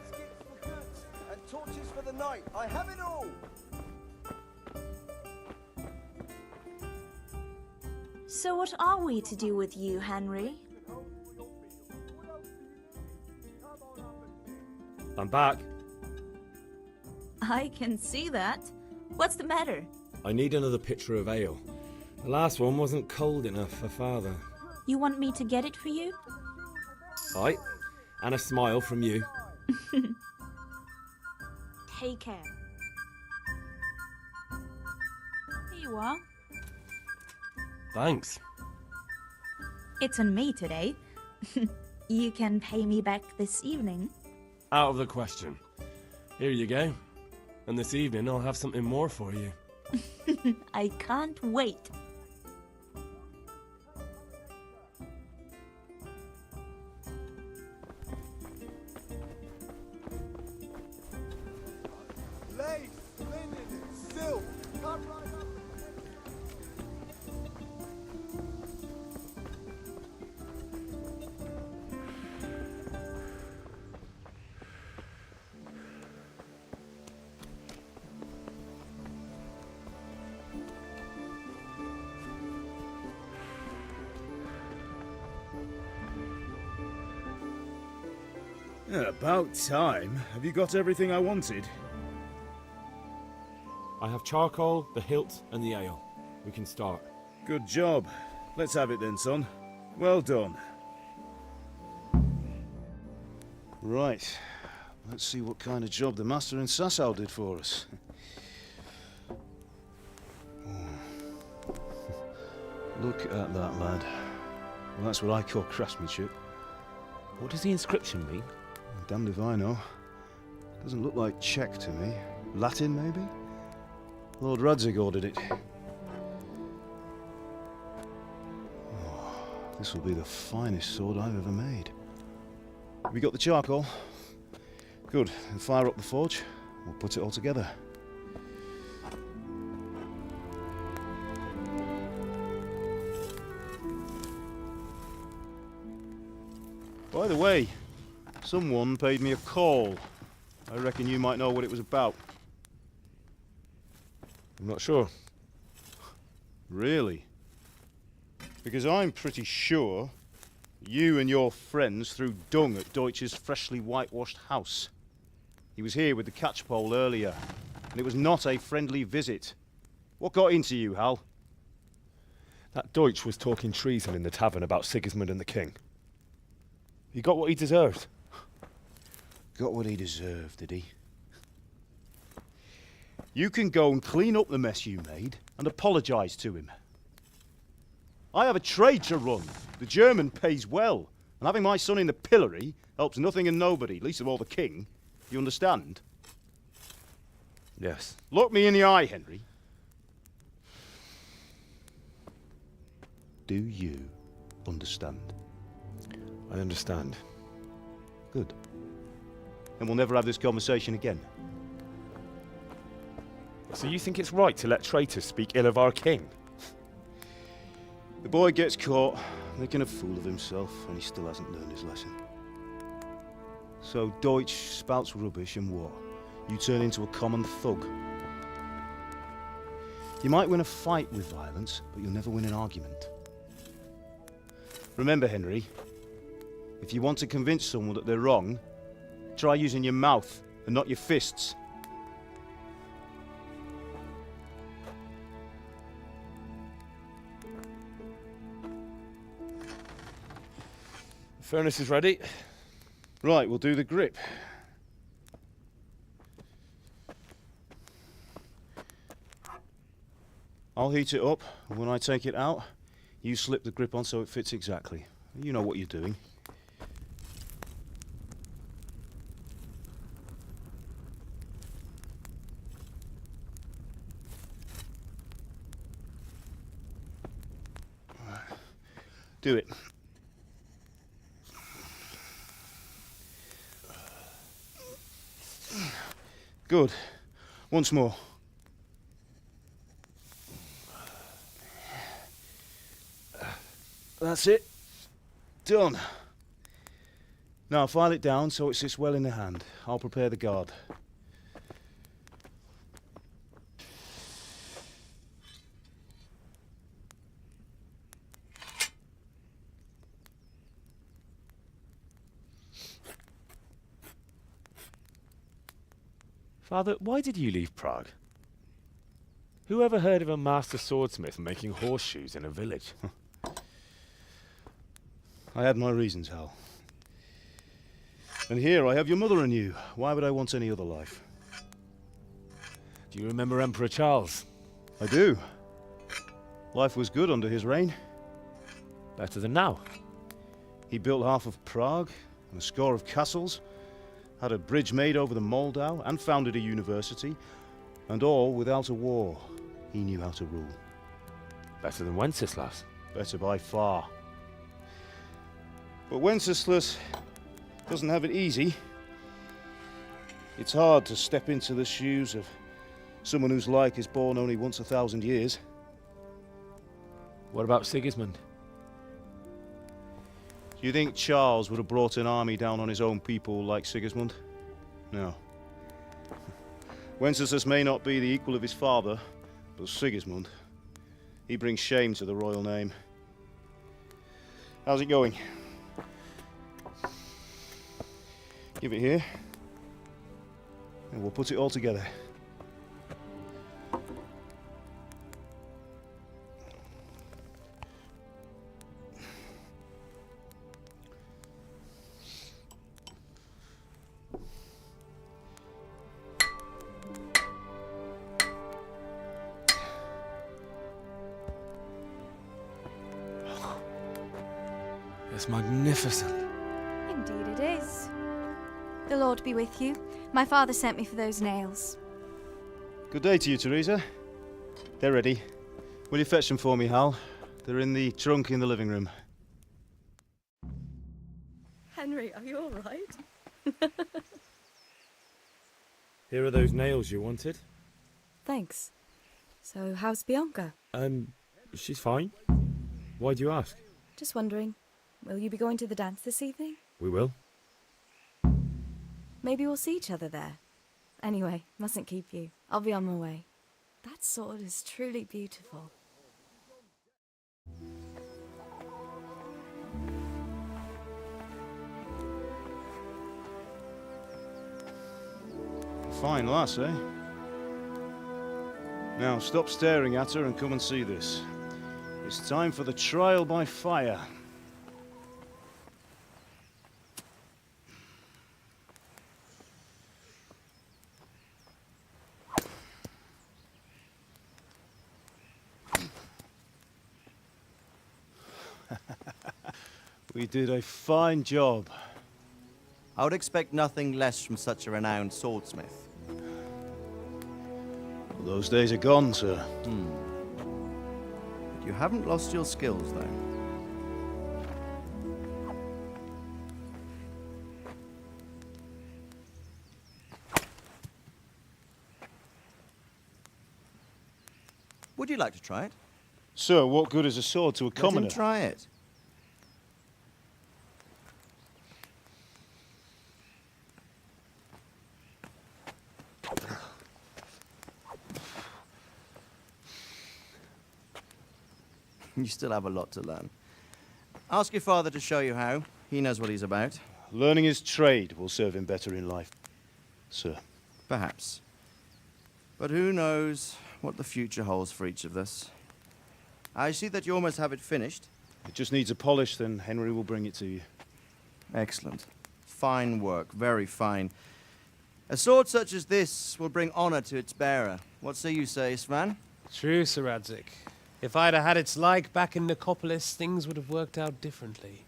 Skips for goods and torches for the night. I have it all. So what are we to do with you, Henry? I'm back. I can see that. What's the matter? I need another pitcher of ale. The last one wasn't cold enough for Father. You want me to get it for you? Aye, and a smile from you. Take care. Here you are. Thanks. It's on me today. You can pay me back this evening. Out of the question. Here you go. And this evening I'll have something more for you. I can't wait. Lace, linen, silk, come right up. About time. Have you got everything I wanted? I have charcoal, the hilt, and the ale. We can start. Good job. Let's have it then, son. Well done. Right. Let's see what kind of job the master in Sasau did for us. Look at that, lad. Well, that's what I call craftsmanship. What does the inscription mean? Damned if I know. Doesn't look like Czech to me. Latin, maybe? Lord Radzig ordered it. Oh, this will be the finest sword I've ever made. Have you got the charcoal? Good. Then fire up the forge. We'll put it all together. By the way, someone paid me a call. I reckon you might know what it was about. I'm not sure. Really? Because I'm pretty sure you and your friends threw dung at Deutsch's freshly whitewashed house. He was here with the catchpole earlier, and it was not a friendly visit. What got into you, Hal? That Deutsch was talking treason in the tavern about Sigismund and the king. He got what he deserved. Got what he deserved, did he? You can go and clean up the mess you made and apologise to him. I have a trade to run. The German pays well, and having my son in the pillory helps nothing and nobody, least of all the king. You understand? Yes. Look me in the eye, Henry. Do you understand? I understand. Good. Then we'll never have this conversation again. So you think it's right to let traitors speak ill of our king? The boy gets caught, making a fool of himself, and he still hasn't learned his lesson. So Deutsch spouts rubbish, and what? You turn into a common thug. You might win a fight with violence, but you'll never win an argument. Remember, Henry, if you want to convince someone that they're wrong, try using your mouth and not your fists. The furnace is ready. Right, we'll do the grip. I'll heat it up, and when I take it out, you slip the grip on so it fits exactly. You know what you're doing. Do it. Good. Once more. That's it. Done. Now file it down so it sits well in the hand. I'll prepare the guard. Father, why did you leave Prague? Who ever heard of a master swordsmith making horseshoes in a village? I had my reasons, Hal. And here I have your mother and you. Why would I want any other life? Do you remember Emperor Charles? I do. Life was good under his reign. Better than now. He built half of Prague and a score of castles, had a bridge made over the Moldau, and founded a university, and all without a war. He knew how to rule. Better than Wenceslas. Better by far. But Wenceslas doesn't have it easy. It's hard to step into the shoes of someone whose like is born only once 1,000 years. What about Sigismund? Do you think Charles would have brought an army down on his own people like Sigismund? No. Wenceslas may not be the equal of his father, but Sigismund, he brings shame to the royal name. How's it going? Give it here, and we'll put it all together. It's magnificent. Indeed it is. The Lord be with you. My father sent me for those nails. Good day to you, Teresa. They're ready. Will you fetch them for me, Hal? They're in the trunk in the living room. Henry, are you all right? Here are those nails you wanted. Thanks. So, how's Bianca? She's fine. Why do you ask? Just wondering, will you be going to the dance this evening? We will. Maybe we'll see each other there. Anyway, mustn't keep you. I'll be on my way. That sword is truly beautiful. Fine lass, eh? Now, stop staring at her and come and see this. It's time for the trial by fire. We did a fine job. I would expect nothing less from such a renowned swordsmith. Well, those days are gone, sir. You haven't lost your skills, though. Would you like to try it? Sir, what good is a sword to a commoner? Let him try it. You still have a lot to learn. Ask your father to show you how. He knows what he's about. Learning his trade will serve him better in life, sir. Perhaps. But who knows what the future holds for each of us. I see that you almost have it finished. It just needs a polish, then Henry will bring it to you. Excellent. Fine work, very fine. A sword such as this will bring honor to its bearer. What say you, Svan? True, Sir Radzik. If I'd have had its like back in Nicopolis, things would have worked out differently.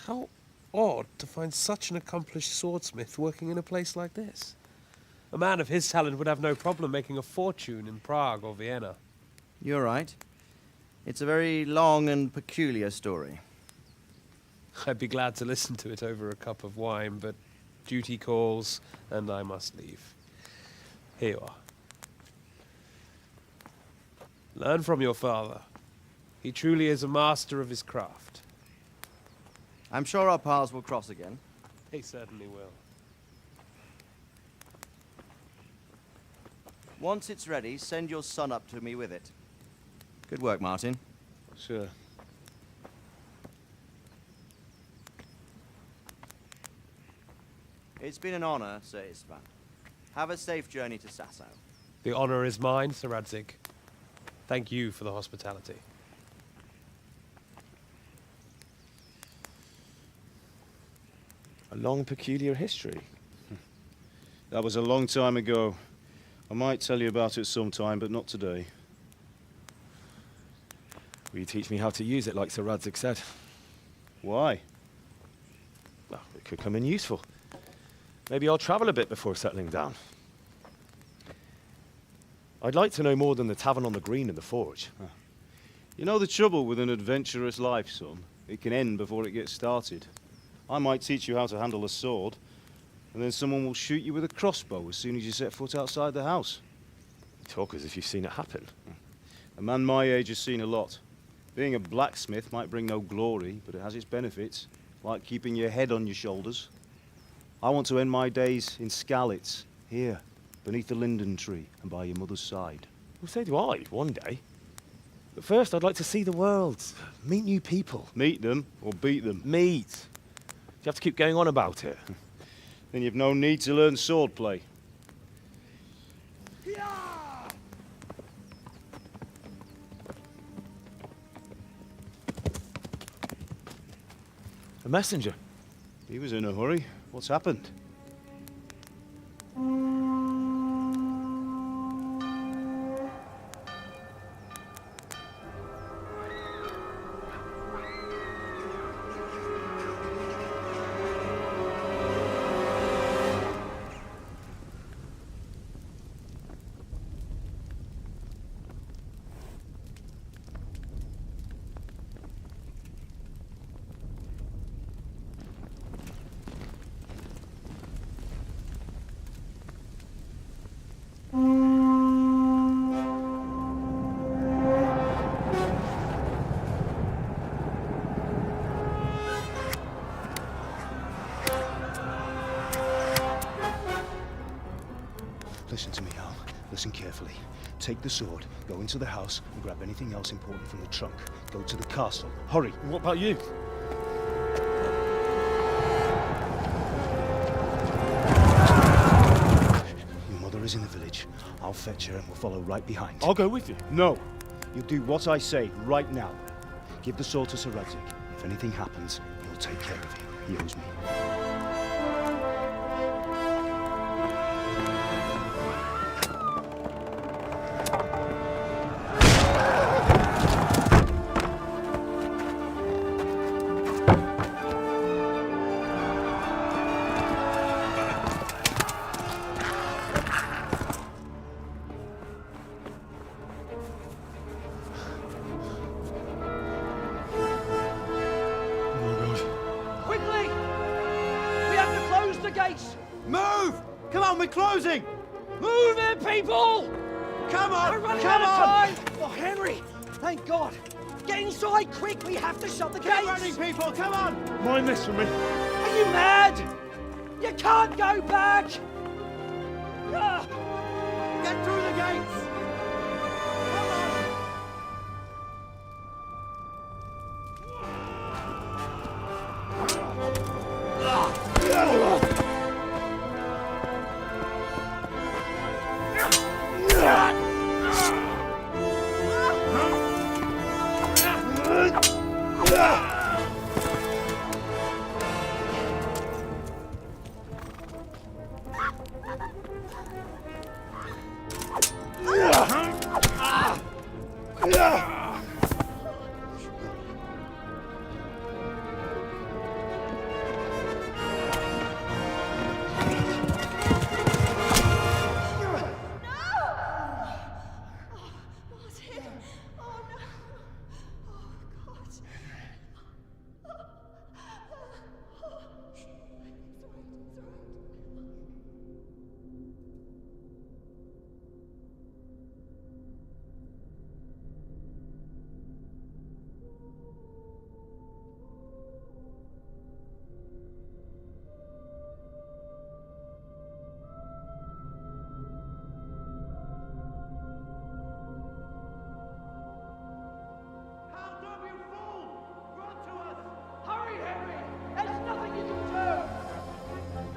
How odd to find such an accomplished swordsmith working in a place like this. A man of his talent would have no problem making a fortune in Prague or Vienna. You're right. It's a very long and peculiar story. I'd be glad to listen to it over a cup of wine, but duty calls, and I must leave. Here you are. Learn from your father. He truly is a master of his craft. I'm sure our paths will cross again. They certainly will. Once it's ready, send your son up to me with it. Good work, Martin. Sure. It's been an honor, Sir Istvan. Have a safe journey to Sasso. The honor is mine, Sir Radzig. Thank you for the hospitality. A long, peculiar history. That was a long time ago. I might tell you about it sometime, but not today. Will you teach me how to use it like Sir Radzig said? Why? Well, it could come in useful. Maybe I'll travel a bit before settling down. I'd like to know more than the tavern on the green and the forge. You know the trouble with an adventurous life, son? It can end before it gets started. I might teach you how to handle a sword, and then someone will shoot you with a crossbow as soon as you set foot outside the house. You talk as if you've seen it happen. A man my age has seen a lot. Being a blacksmith might bring no glory, but it has its benefits, like keeping your head on your shoulders. I want to end my days in Skalitz, here, beneath the linden tree and by your mother's side. Well, so do I, one day. But first, I'd like to see the world, meet new people. Meet them or beat them? Meet. Do you have to keep going on about it? Then you've no need to learn swordplay. A messenger. He was in a hurry. What's happened? Listen to me, Al. Listen carefully. Take the sword, go into the house, and grab anything else important from the trunk. Go to the castle. Hurry. What about you? Your mother is in the village. I'll fetch her and we'll follow right behind. I'll go with you. No. You'll do what I say right now. Give the sword to Sir Radzig. If anything happens, he'll take care of you. He owes me. Move! Come on, we're closing! Move it, people! Come on! We're running Come out of on! time! Oh, Henry! Thank God! Get inside, quick! We have to shut the gates! Get running, people! Come on! Mind this for me. Are you mad? You can't go back! Ah! Get through the gates!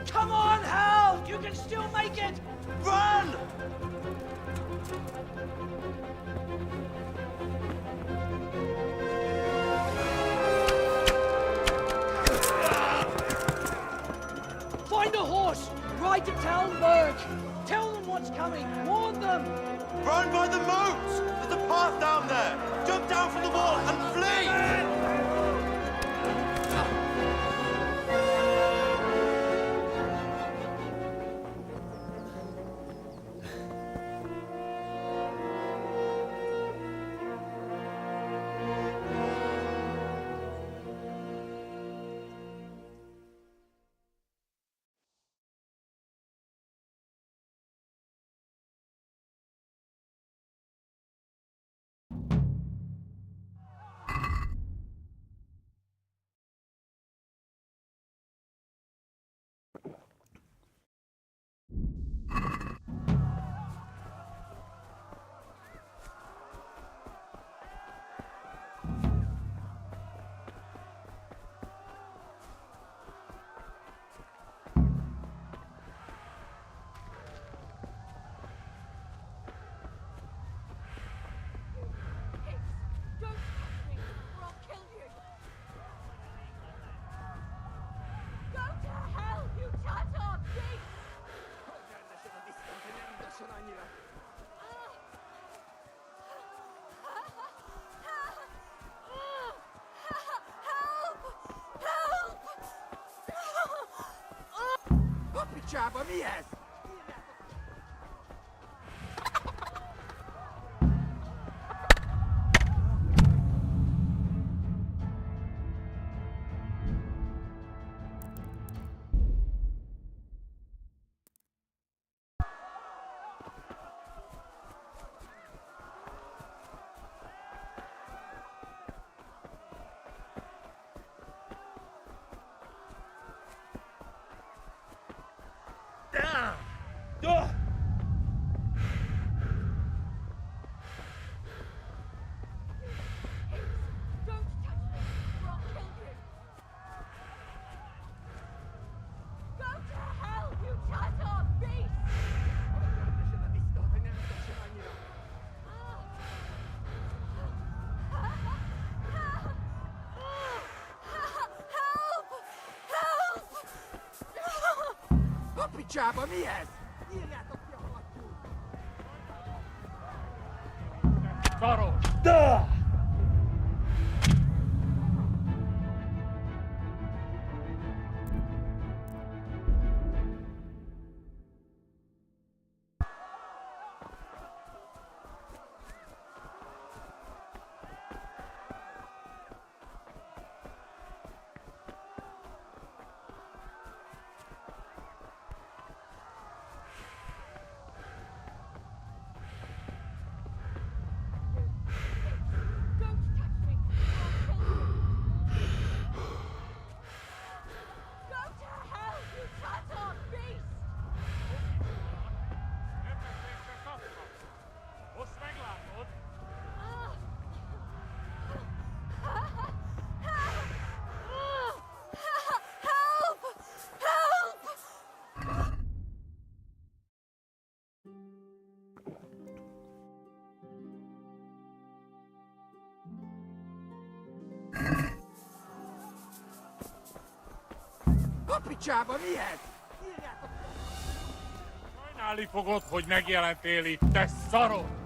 Come on, Hal! You can still make it! Find a horse! Ride to Talmberg! Tell them what's coming! Warn them! Run by the moat! There's a path down there! Jump down from the wall and flee! Ciapa mies! Ciapa mies! Taro! Ciapa mies! Sajnálni fogod, hogy megjelentél itt, te szarok!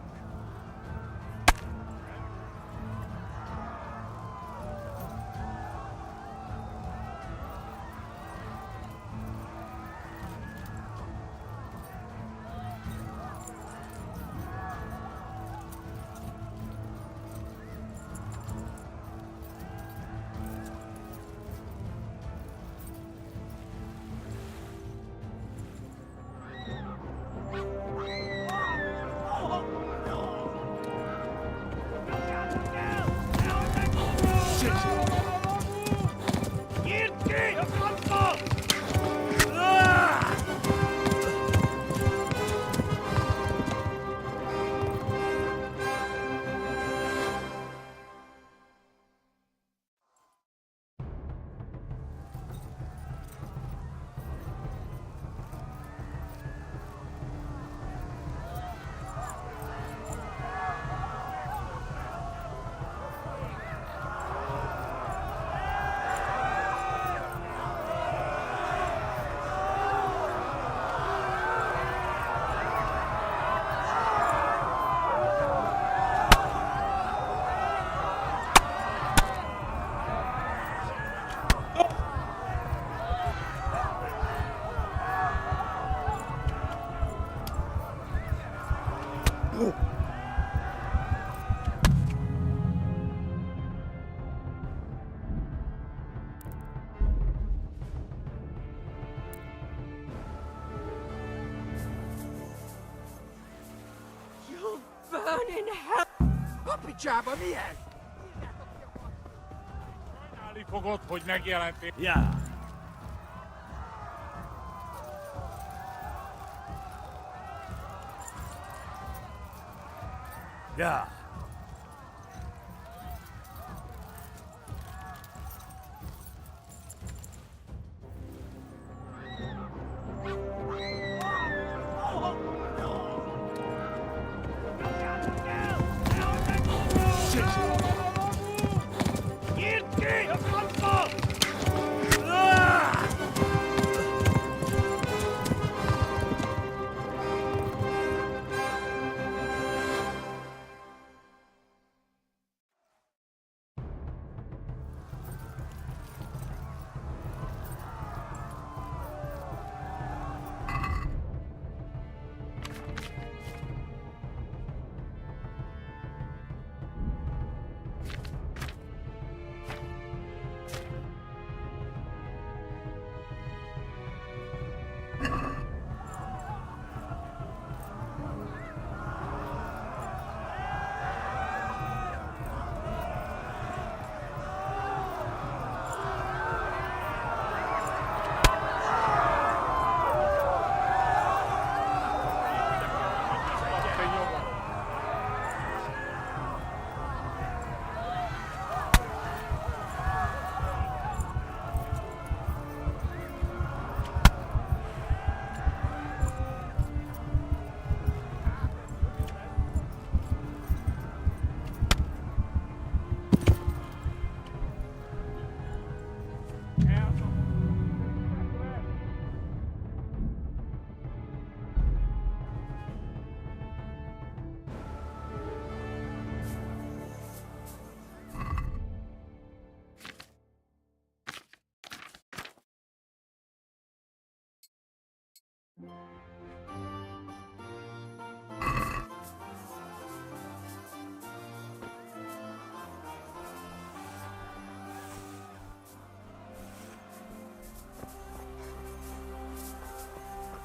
burning hell! Puppy job on the head! Sajnálni fogod, hogy megjelentél. Yeah. Yeah.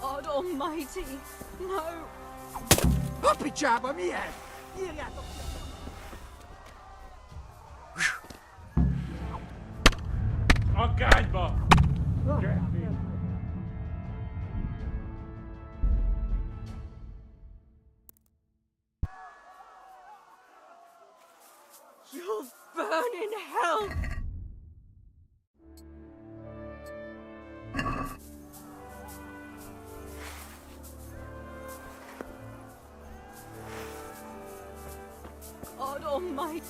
God almighty, no! Puppy job on the head! A kányba! You'll burn in hell! God almighty!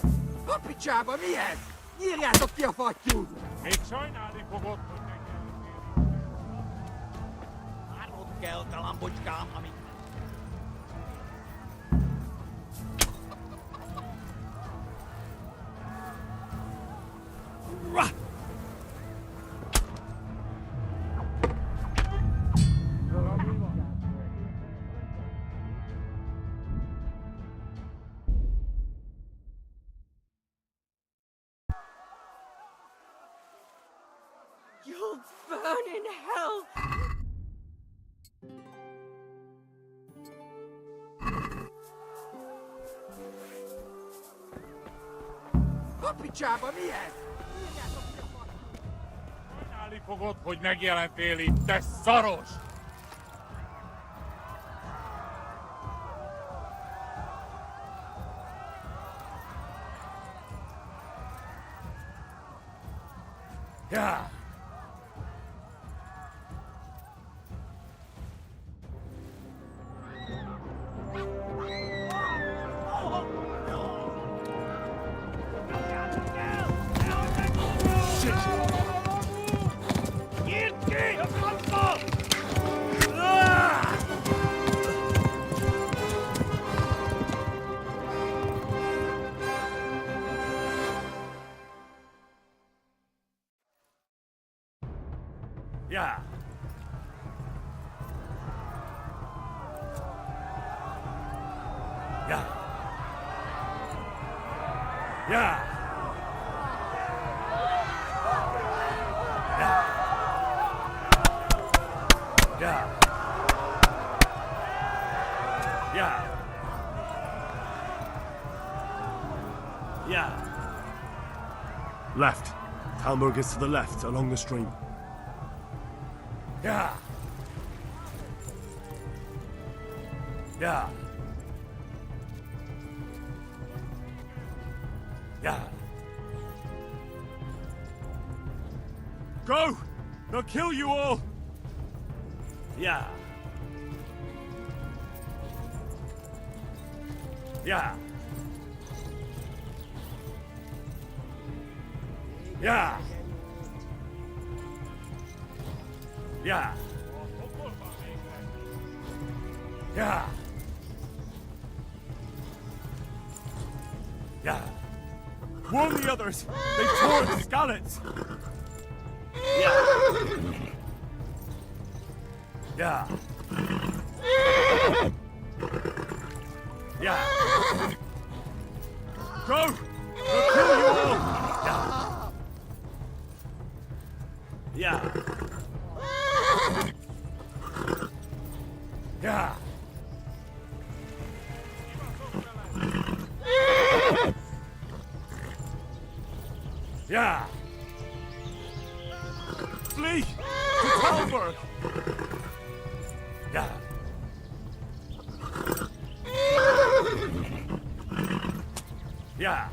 Puppy job on the head! Írjátok ki a fattyút! Még sajnálni fogod, hogy megjelentél. Várnod kell, galambocskám, amit... You'll burn in hell! Puppy job on the head! Sajnálni fogod, hogy megjelentél itt, te szaros! Yeah. Yeah. Yeah. Yeah. Yeah. Yeah. Yeah. Talmberg is to the left, along the stream. Yeah. Yeah. Yeah. Go! They'll kill you all! Yeah. Yeah. Yeah. Yeah. Yeah. Yeah. Warn the others! They tore at Skalitz! Yeah. Yeah. Yeah. Go! They'll kill you all! Yeah. Yeah. Yeah. Flee! To Talmberg! Yeah. Yeah.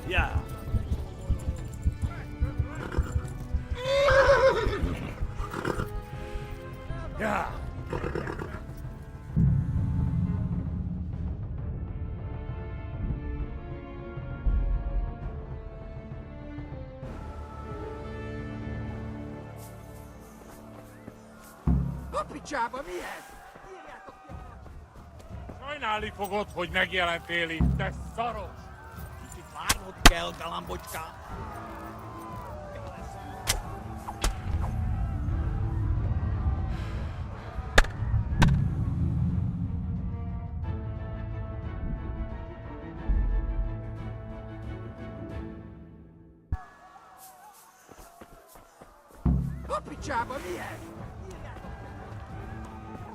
Yeah. Yeah. Hoppy csába, mi ez? Sajnálni fogod, hogy megjelentél itt, te szaros! Kicsit várnod kell, galambocskám. Hoppy csába, mi ez?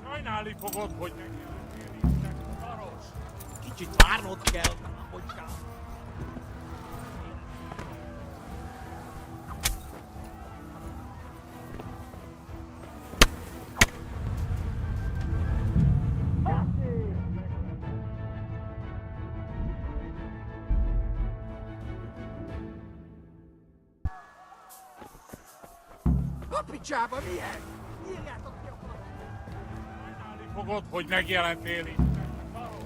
Sajnálni fogod, hogy megjelentél itt, te szaros! Kicsit várnod kell, galambocskám. Hoppy csába, mi ez? Írjátok ki a Sajnálni fogod, hogy megjelentél itt, te szaros!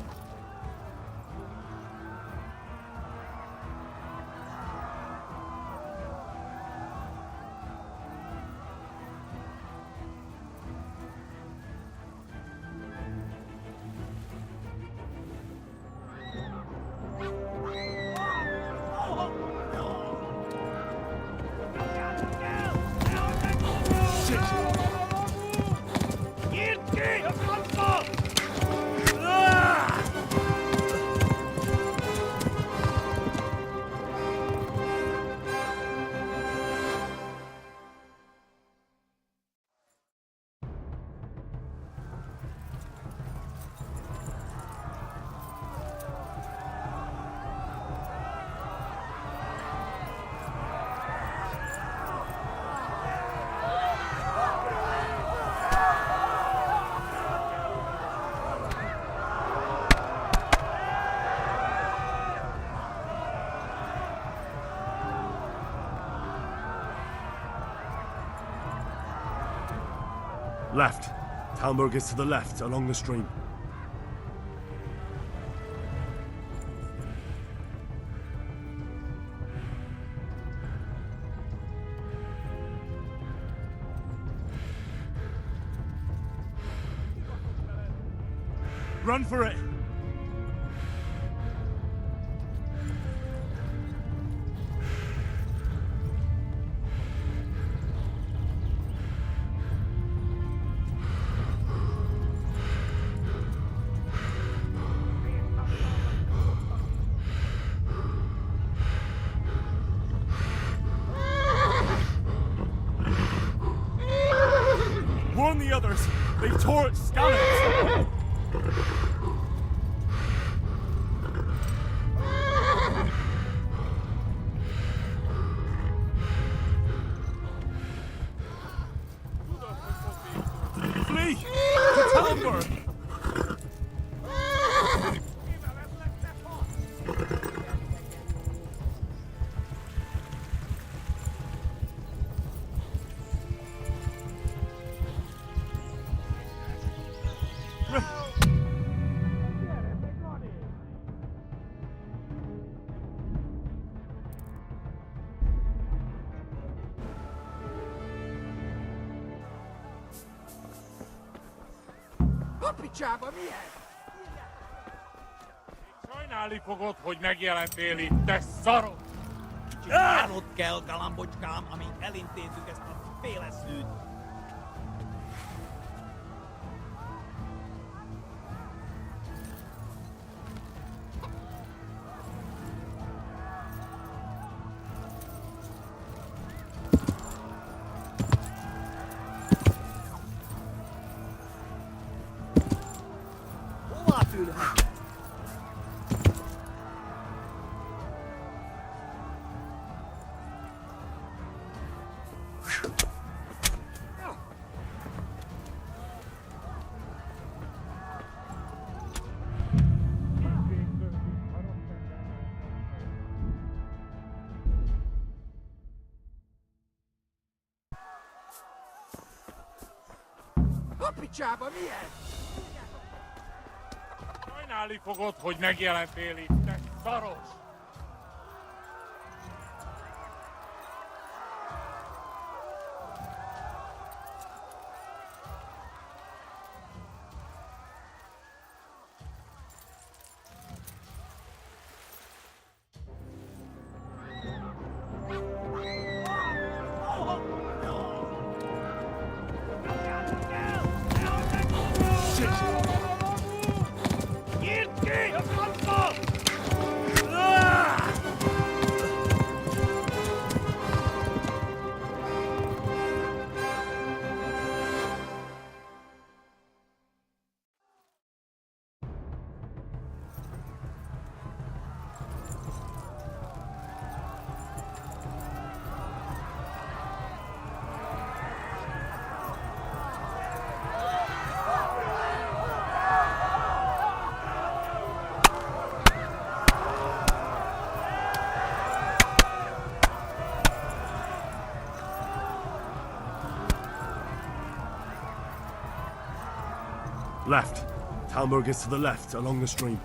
Left. Talmberg is to the left, along the stream. Run for it! Warn the others! They've tore at Skalitz! picsába milyen? Sajnálni fogod, hogy megjelentél itt, te szarok! Csinálnod kell, galambocskám, amíg elintézzük ezt a féleszűt. Hová fülhet? A picsába milyen? Sajnálni fogod, hogy megjelentél itt, te szaros! Nyitd ki a francba! Left. Talmberg is to the left, along the stream.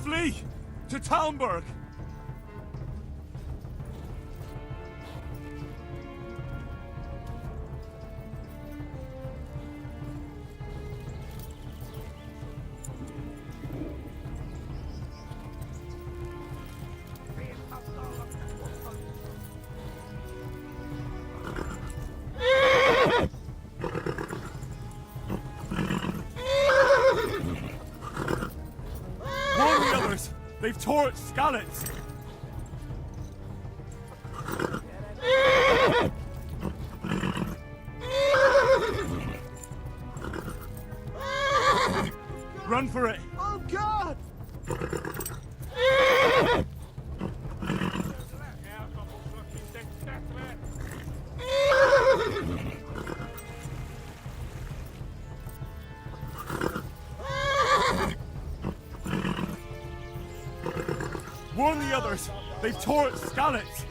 Flee! To Talmberg! Warn the others! They've tore its scallops! Run for it! Oh, God! Warn the others! They've tore its scallops!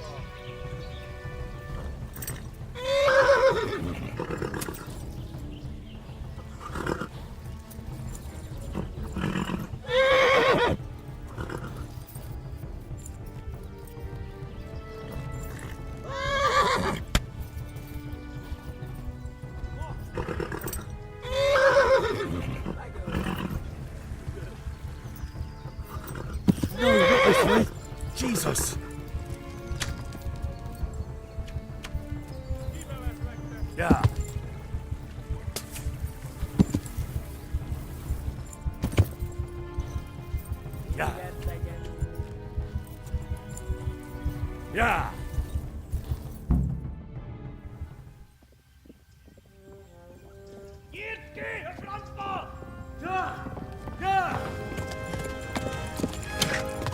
No, not this way! Jesus! Yeah. Yeah. Yeah. Nyitd ki a francba! Ja! Ja!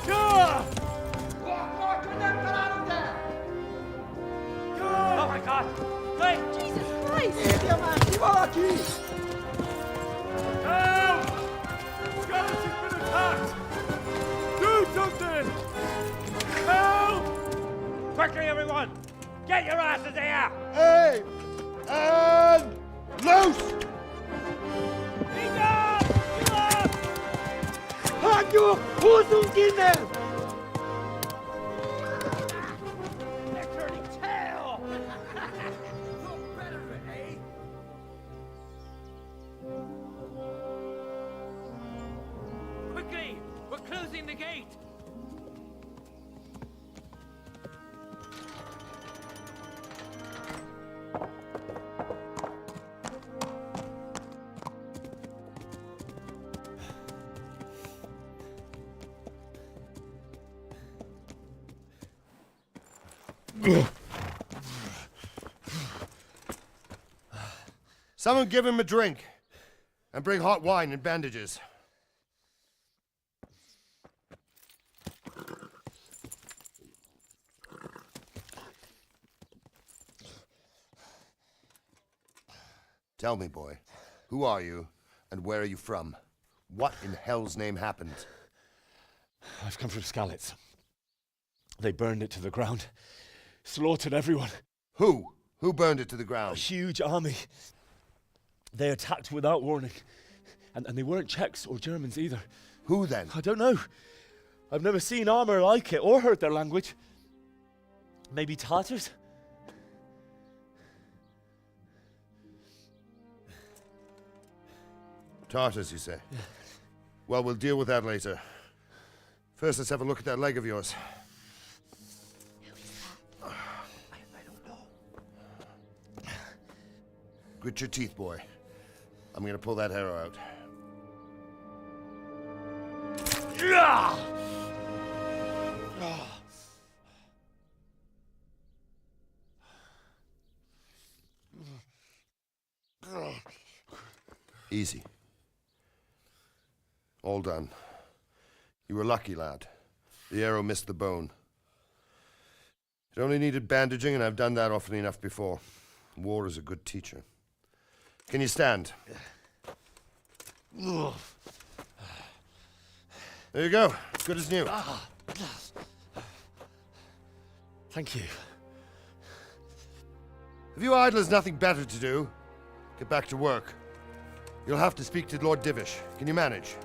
Ja! Oh my God! Wait! Jesus Christ! Érje már ki valaki! Help! Skeleton's been attacked! Do something! Help! Quickly, everyone! Get your asses here! Hey! And loose! Be gone! You up! Hang durch! Hosenkinder! They're turning tail! Thought better of it, eh? Quickly! We're closing the gate! Someone give him a drink. And bring hot wine and bandages. Tell me, boy, who are you and where are you from? What in hell's name happened? I've come from Skalitz. They burned it to the ground. Slaughtered everyone. Who? Who burned it to the ground? A huge army. They attacked without warning. And they weren't Czechs or Germans either. Who then? I don't know. I've never seen armor like it or heard their language. Maybe Tatars? Tartars, you say? Well, we'll deal with that later. First, let's have a look at that leg of yours. I don't know. Grit your teeth, boy. I'm gonna pull that arrow out. Easy. All done. You were lucky, lad. The arrow missed the bone. It only needed bandaging, and I've done that often enough before. War is a good teacher. Can you stand? There you go. Good as new. Thank you. If you idlers nothing better to do, get back to work. You'll have to speak to Lord Divish. Can you manage?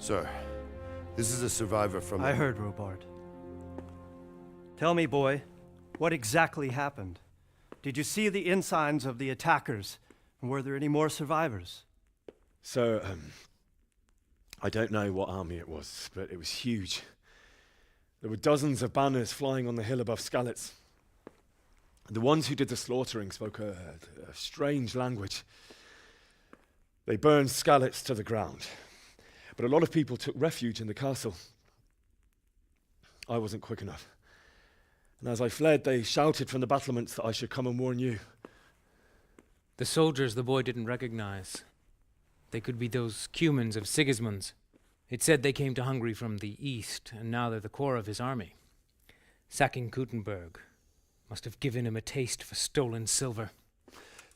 Sir, this is a survivor from... I heard, Robard. Tell me, boy, what exactly happened? Did you see the ensigns of the attackers? And were there any more survivors? So, I don't know what army it was, but it was huge. There were dozens of banners flying on the hill above Skalitz. The ones who did the slaughtering spoke a strange language. They burned Skalitz to the ground. But a lot of people took refuge in the castle. I wasn't quick enough. And as I fled, they shouted from the battlements that I should come and warn you. The soldiers the boy didn't recognize. They could be those Cumans of Sigismund's. It said they came to Hungary from the east, and now they're the core of his army. Sacking Kuttenberg must have given him a taste for stolen silver.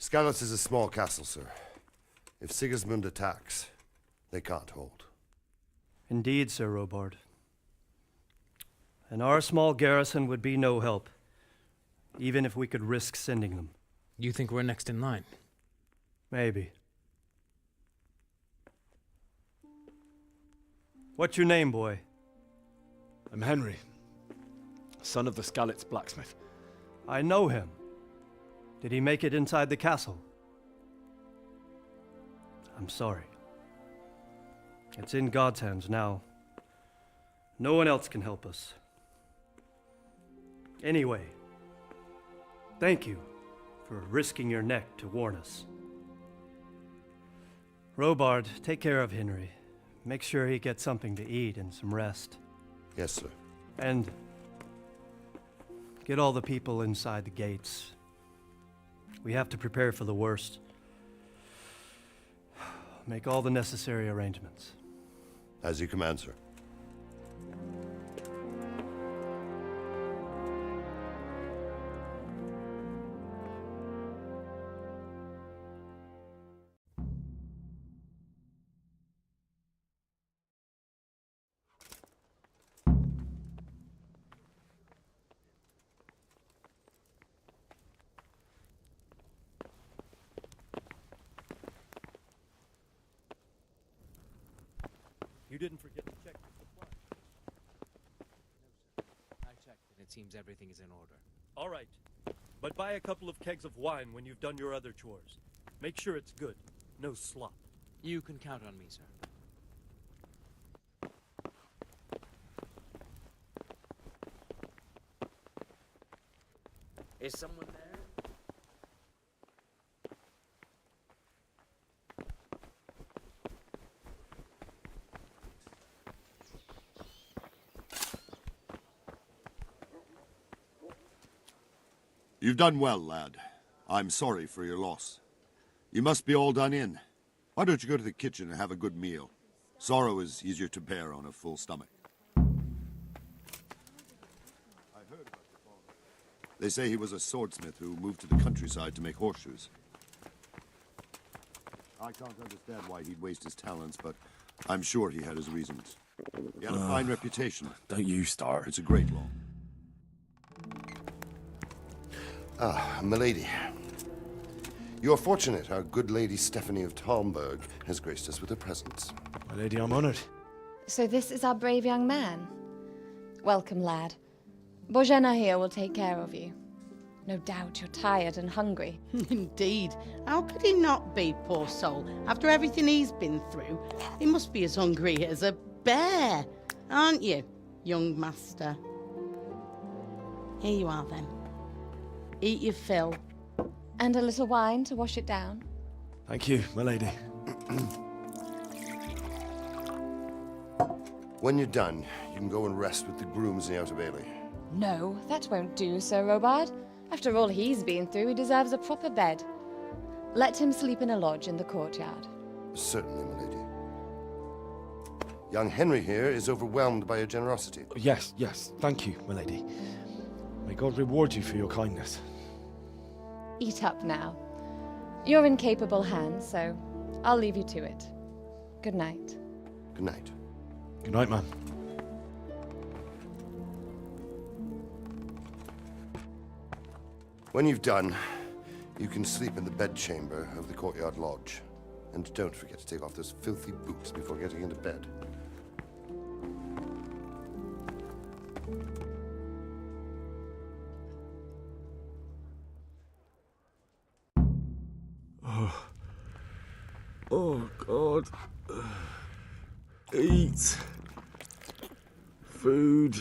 Skalitz is a small castle, sir. If Sigismund attacks, they can't hold. Indeed, Sir Robard. And our small garrison would be no help, even if we could risk sending them. You think we're next in line? Maybe. What's your name, boy? I'm Henry, son of the Skalitz blacksmith. I know him. Did he make it inside the castle? I'm sorry. It's in God's hands now. No one else can help us. Anyway, thank you for risking your neck to warn us. Robard, take care of Henry. Make sure he gets something to eat and some rest. Yes, sir. And get all the people inside the gates. We have to prepare for the worst. Make all the necessary arrangements. As you command, sir. didn't forget to check your supplies. I checked, and it seems everything is in order. All right. But buy a couple of kegs of wine when you've done your other chores. Make sure it's good. No slop. You can count on me, sir. Is someone there? You've done well, lad. I'm sorry for your loss. You must be all done in. Why don't you go to the kitchen and have a good meal? Sorrow is easier to bear on a full stomach. They say he was a swordsmith who moved to the countryside to make horseshoes. I can't understand why he'd waste his talents, but I'm sure he had his reasons. He had a fine reputation. Don't you start. It's a great law. Ah, milady. You are fortunate our good lady Stephanie of Talmberg has graced us with her presence. My lady, I'm honored. So this is our brave young man. Welcome, lad. Bojena here will take care of you. No doubt you're tired and hungry. Indeed. How could he not be, poor soul? After everything he's been through, he must be as hungry as a bear, aren't you, young master? Here you are, then. Eat your fill. And a little wine to wash it down. Thank you, my lady. When you're done, you can go and rest with the grooms in the Outer Bailey. No, that won't do, Sir Robard. After all he's been through, he deserves a proper bed. Let him sleep in a lodge in the courtyard. Certainly, milady. Young Henry here is overwhelmed by your generosity. Yes, yes. Thank you, my lady. May God reward you for your kindness. Eat up now. You're in capable hands, so I'll leave you to it. Good night. Good night. Good night, ma'am. When you've done, you can sleep in the bedchamber of the courtyard lodge. And don't forget to take off those filthy boots before getting into bed. Oh, God. Eat. Food.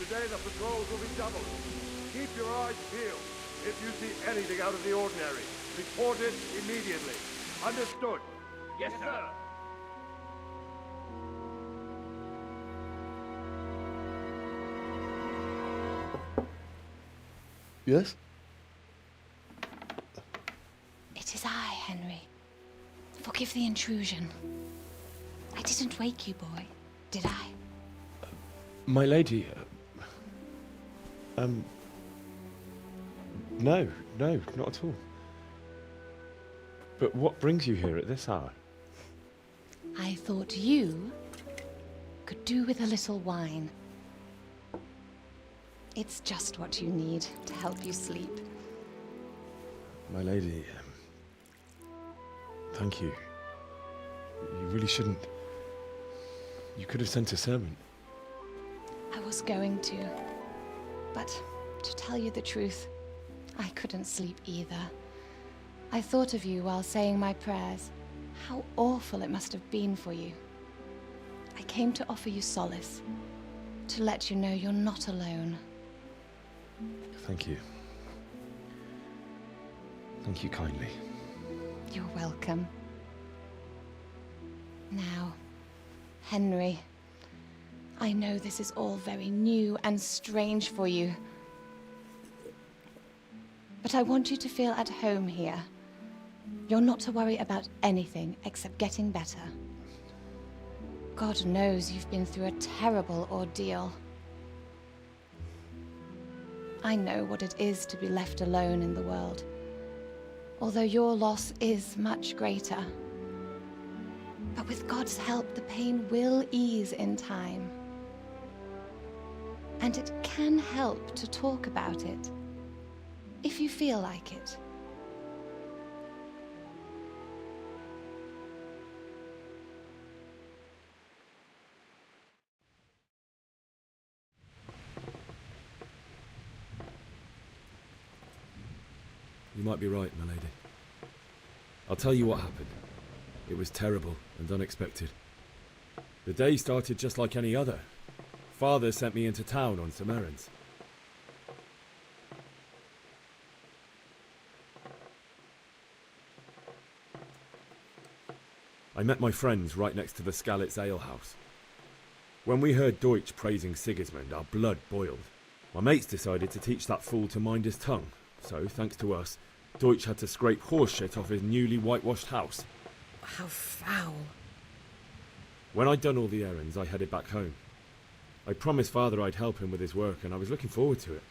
Today the patrols will be doubled. Keep your eyes peeled. If you see anything out of the ordinary, report it immediately. Understood? Yes, sir. Yes? It is I, Henry. Forgive the intrusion. I didn't wake you, boy, did I? My lady, no, not at all. But what brings you here at this hour? I thought you could do with a little wine. It's just what you need to help you sleep. My lady, thank you. You really shouldn't. You could have sent a servant. I was going to. But to tell you the truth, I couldn't sleep either. I thought of you while saying my prayers. How awful it must have been for you. I came to offer you solace, to let you know you're not alone. Thank you. Thank you kindly. You're welcome. Now, Henry, I know this is all very new and strange for you. But I want you to feel at home here. You're not to worry about anything except getting better. God knows you've been through a terrible ordeal. I know what it is to be left alone in the world, although your loss is much greater. But with God's help, the pain will ease in time. And it can help to talk about it, if you feel like it. You might be right, my lady. I'll tell you what happened. It was terrible and unexpected. The day started just like any other. Father sent me into town on some errands. I met my friends right next to the Skalitz alehouse. When we heard Deutsch praising Sigismund, our blood boiled. My mates decided to teach that fool to mind his tongue, so thanks to us, Deutsch had to scrape horse shit off his newly whitewashed house. How foul. When I'd done all the errands, I headed back home. I promised Father I'd help him with his work, and I was looking forward to it.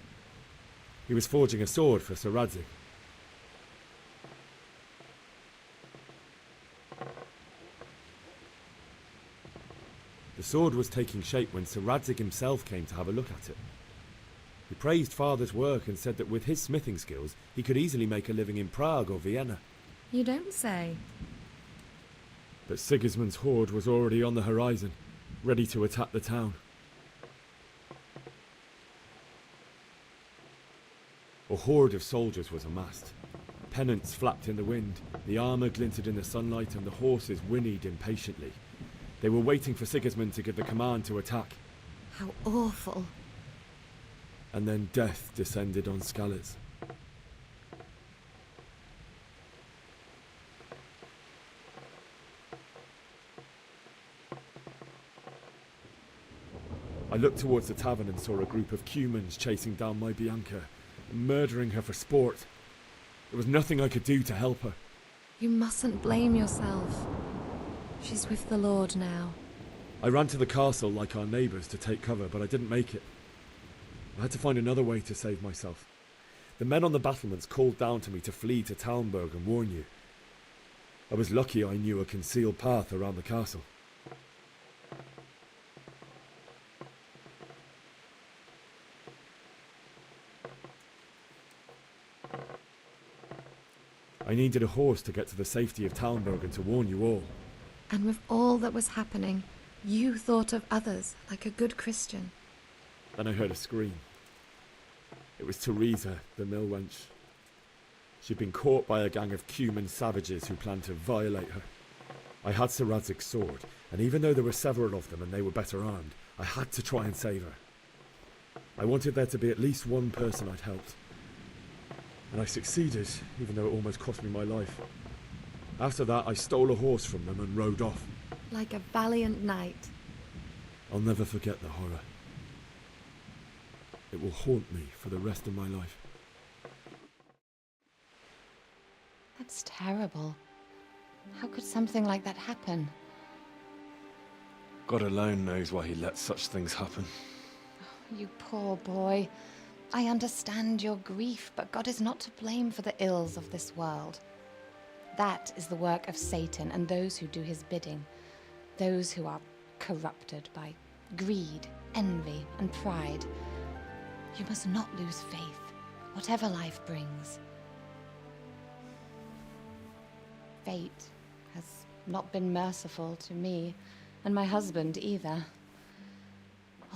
He was forging a sword for Sir Radzig. The sword was taking shape when Sir Radzig himself came to have a look at it. He praised Father's work and said that with his smithing skills, he could easily make a living in Prague or Vienna. You don't say. But Sigismund's horde was already on the horizon, ready to attack the town. A horde of soldiers was amassed. Pennants flapped in the wind, the armour glinted in the sunlight, and the horses whinnied impatiently. They were waiting for Sigismund to give the command to attack. How awful. And then death descended on Skalitz. I looked towards the tavern and saw a group of Cumans chasing down my Bianca, murdering her for sport. There was nothing I could do to help her. You mustn't blame yourself. She's with the Lord now. I ran to the castle like our neighbours to take cover, but I didn't make it. I had to find another way to save myself. The men on the battlements called down to me to flee to Talmberg and warn you. I was lucky I knew a concealed path around the castle. I needed a horse to get to the safety of Talmberg and to warn you all. And with all that was happening, you thought of others like a good Christian. Then I heard a scream. It was Teresa, the mill wench. She'd been caught by a gang of Cuman savages who planned to violate her. I had Sir Radzig's sword, and even though there were several of them and they were better armed, I had to try and save her. I wanted there to be at least one person I'd helped. And I succeeded, even though it almost cost me my life. After that, I stole a horse from them and rode off. Like a valiant knight. I'll never forget the horror. It will haunt me for the rest of my life. That's terrible. How could something like that happen? God alone knows why he lets such things happen. You poor boy. I understand your grief, but God is not to blame for the ills of this world. That is the work of Satan and those who do his bidding. Those who are corrupted by greed, envy, and pride. You must not lose faith, whatever life brings. Fate has not been merciful to me, and my husband either.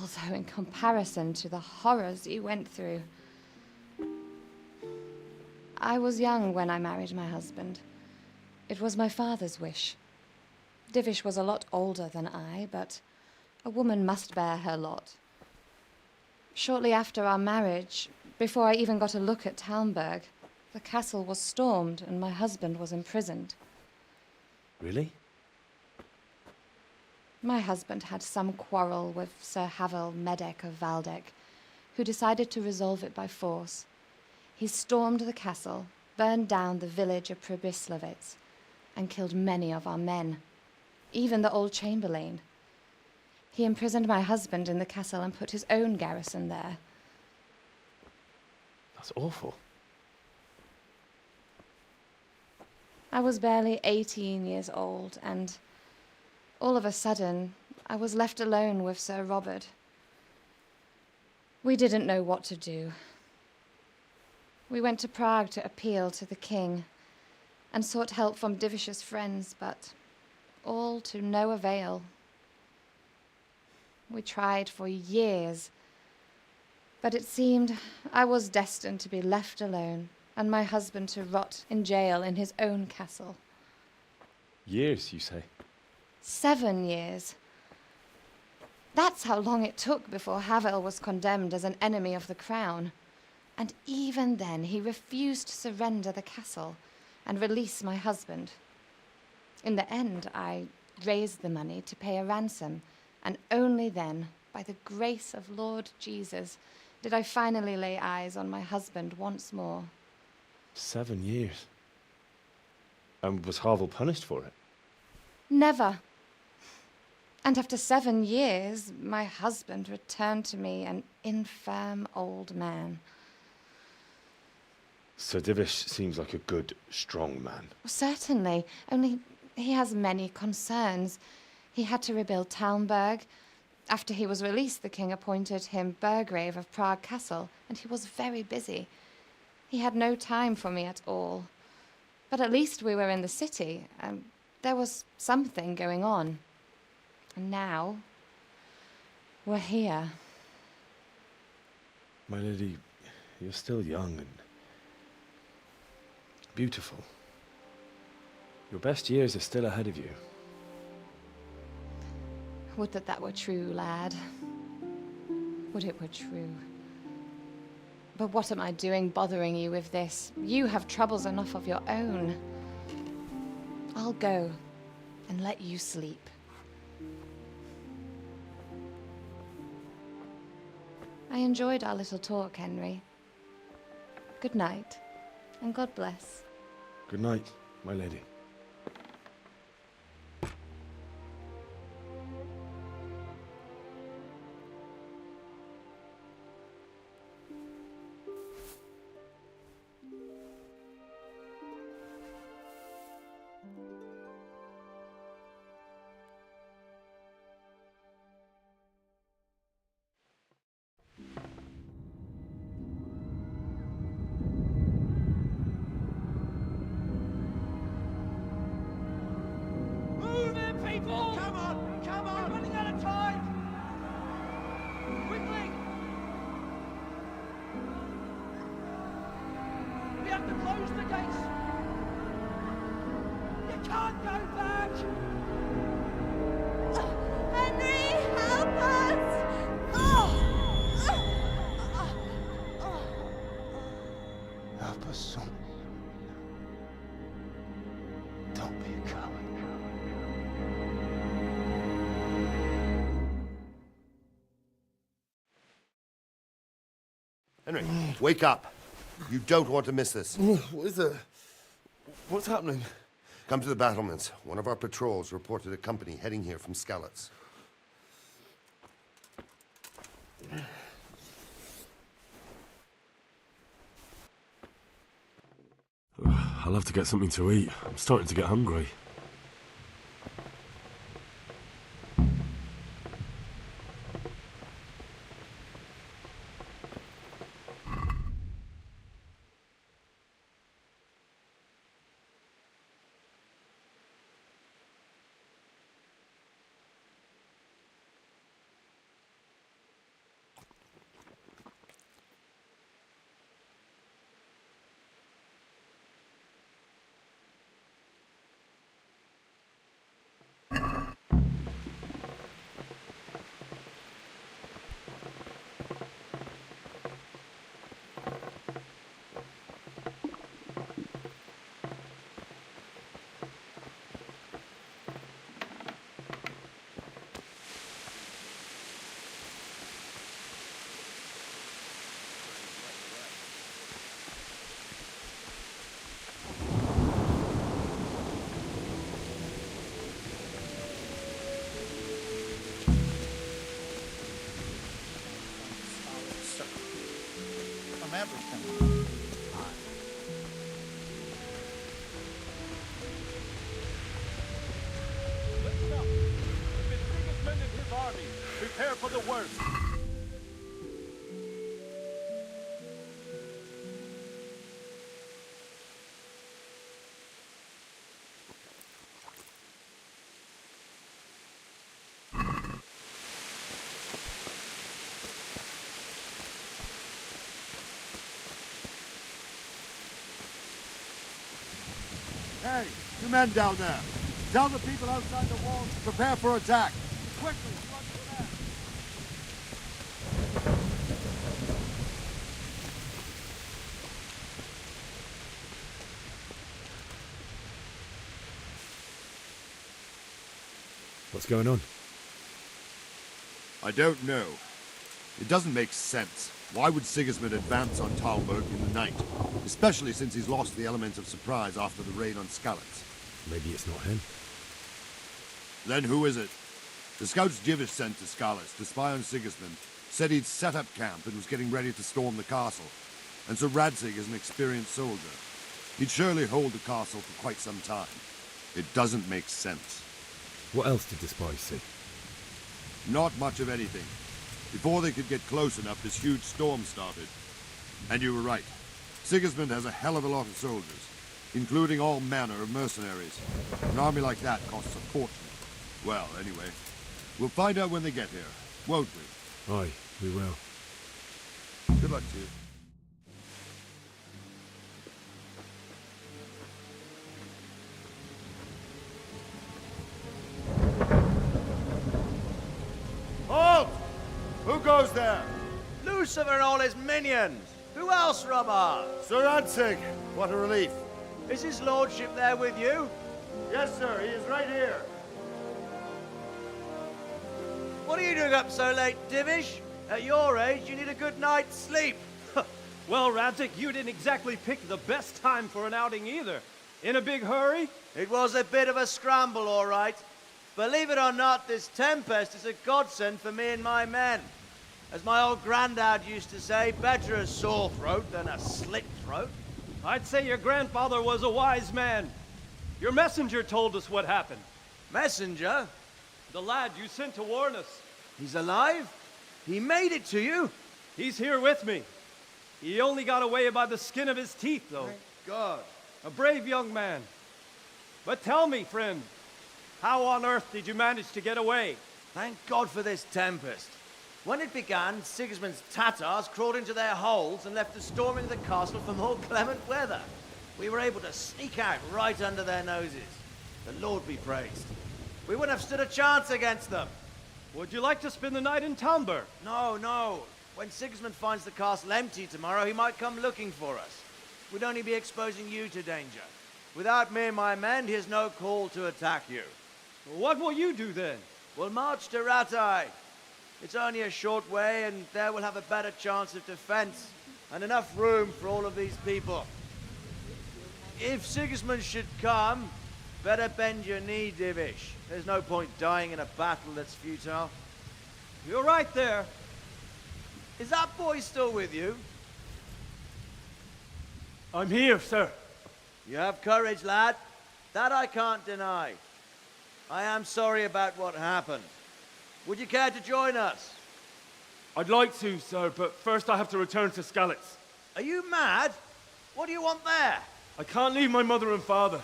Although in comparison to the horrors you went through. I was young when I married my husband. It was my father's wish. Divish was a lot older than I, but a woman must bear her lot. Shortly after our marriage, before I even got a look at Talmberg, the castle was stormed and my husband was imprisoned. Really? My husband had some quarrel with Sir Havel Medek of Valdek, who decided to resolve it by force. He stormed the castle, burned down the village of Pribyslavitz, and killed many of our men, even the old chamberlain. He imprisoned my husband in the castle and put his own garrison there. That's awful. I was barely 18 years old, and all of a sudden, I was left alone with Sir Robert. We didn't know what to do. We went to Prague to appeal to the king and sought help from Divish's friends, but all to no avail. We tried for years, but it seemed I was destined to be left alone and my husband to rot in jail in his own castle. Years, you say? 7 years. That's how long it took before Havel was condemned as an enemy of the crown. And even then, he refused to surrender the castle and release my husband. In the end, I raised the money to pay a ransom, and only then, by the grace of Lord Jesus, did I finally lay eyes on my husband once more. 7 years? And was Havel punished for it? Never. And after 7 years, my husband returned to me an infirm old man. Sir Divish seems like a good, strong man. Certainly, only he has many concerns. He had to rebuild Talmberg. After he was released, the king appointed him Burgrave of Prague Castle, and he was very busy. He had no time for me at all. But at least we were in the city, and there was something going on. And now, we're here. My lady, you're still young and beautiful. Your best years are still ahead of you. Would that that were true, lad. Would it were true. But what am I doing bothering you with this? You have troubles enough of your own. I'll go and let you sleep. I enjoyed our little talk, Henry. Good night, and God bless. Good night, my lady. People! Come on! Come on! We're running out of time! Quickly! We have to close the gates! You can't go back! Henry, help us! Help us, son. Don't be a coward. Henry, wake up. You don't want to miss this. What is it? What's happening? Come to the battlements. One of our patrols reported a company heading here from Skalitz. I'll have to get something to eat. I'm starting to get hungry. From everything. Listen up. With Sigismund and his army, prepare for the worst. Hey, you men down there. Tell the people outside the walls to prepare for attack. Quickly, slug for that. What's going on? I don't know. It doesn't make sense. Why would Sigismund advance on Talberg in the night? Especially since he's lost the element of surprise after the raid on Skalitz. Maybe it's not him. Then who is it? The scouts Jivish sent to Skalitz to spy on Sigismund said he'd set up camp and was getting ready to storm the castle. And so Radzig is an experienced soldier. He'd surely hold the castle for quite some time. It doesn't make sense. What else did the spies see? Not much of anything. Before they could get close enough, this huge storm started. And you were right. Sigismund has a hell of a lot of soldiers, including all manner of mercenaries. An army like that costs a fortune. Well, anyway, we'll find out when they get here, won't we? Aye, we will. Good luck to you. Halt! Who goes there? Lucifer and all his minions. Who else, Robert? Sir Radzig, what a relief. Is his lordship there with you? Yes, sir, he is right here. What are you doing up so late, Divish? At your age, you need a good night's sleep. Well, Radzig, you didn't exactly pick the best time for an outing either. In a big hurry? It was a bit of a scramble, all right. Believe it or not, this tempest is a godsend for me and my men. As my old granddad used to say, better a sore throat than a slit throat. I'd say your grandfather was a wise man. Your messenger told us what happened. Messenger? The lad you sent to warn us. He's alive? He made it to you? He's here with me. He only got away by the skin of his teeth, though. Thank God. A brave young man. But tell me, friend, how on earth did you manage to get away? Thank God for this tempest. When it began, Sigismund's Tatars crawled into their holes and left the storming of the castle for more clement weather. We were able to sneak out right under their noses. The Lord be praised. We wouldn't have stood a chance against them. Would you like to spend the night in Talberg? No, no. When Sigismund finds the castle empty tomorrow, he might come looking for us. we'd only be exposing you to danger. Without me and my men, here's no call to attack you. What will you do then? We'll march to Rattay. It's only a short way, and there we'll have a better chance of defense, and enough room for all of these people. If Sigismund should come, better bend your knee, Divish. There's no point dying in a battle that's futile. You're right there. Is that boy still with you? I'm here, sir. You have courage, lad. That I can't deny. I am sorry about what happened. Would you care to join us? I'd like to, sir, but first I have to return to Skalitz. Are you mad? What do you want there? I can't leave my mother and father.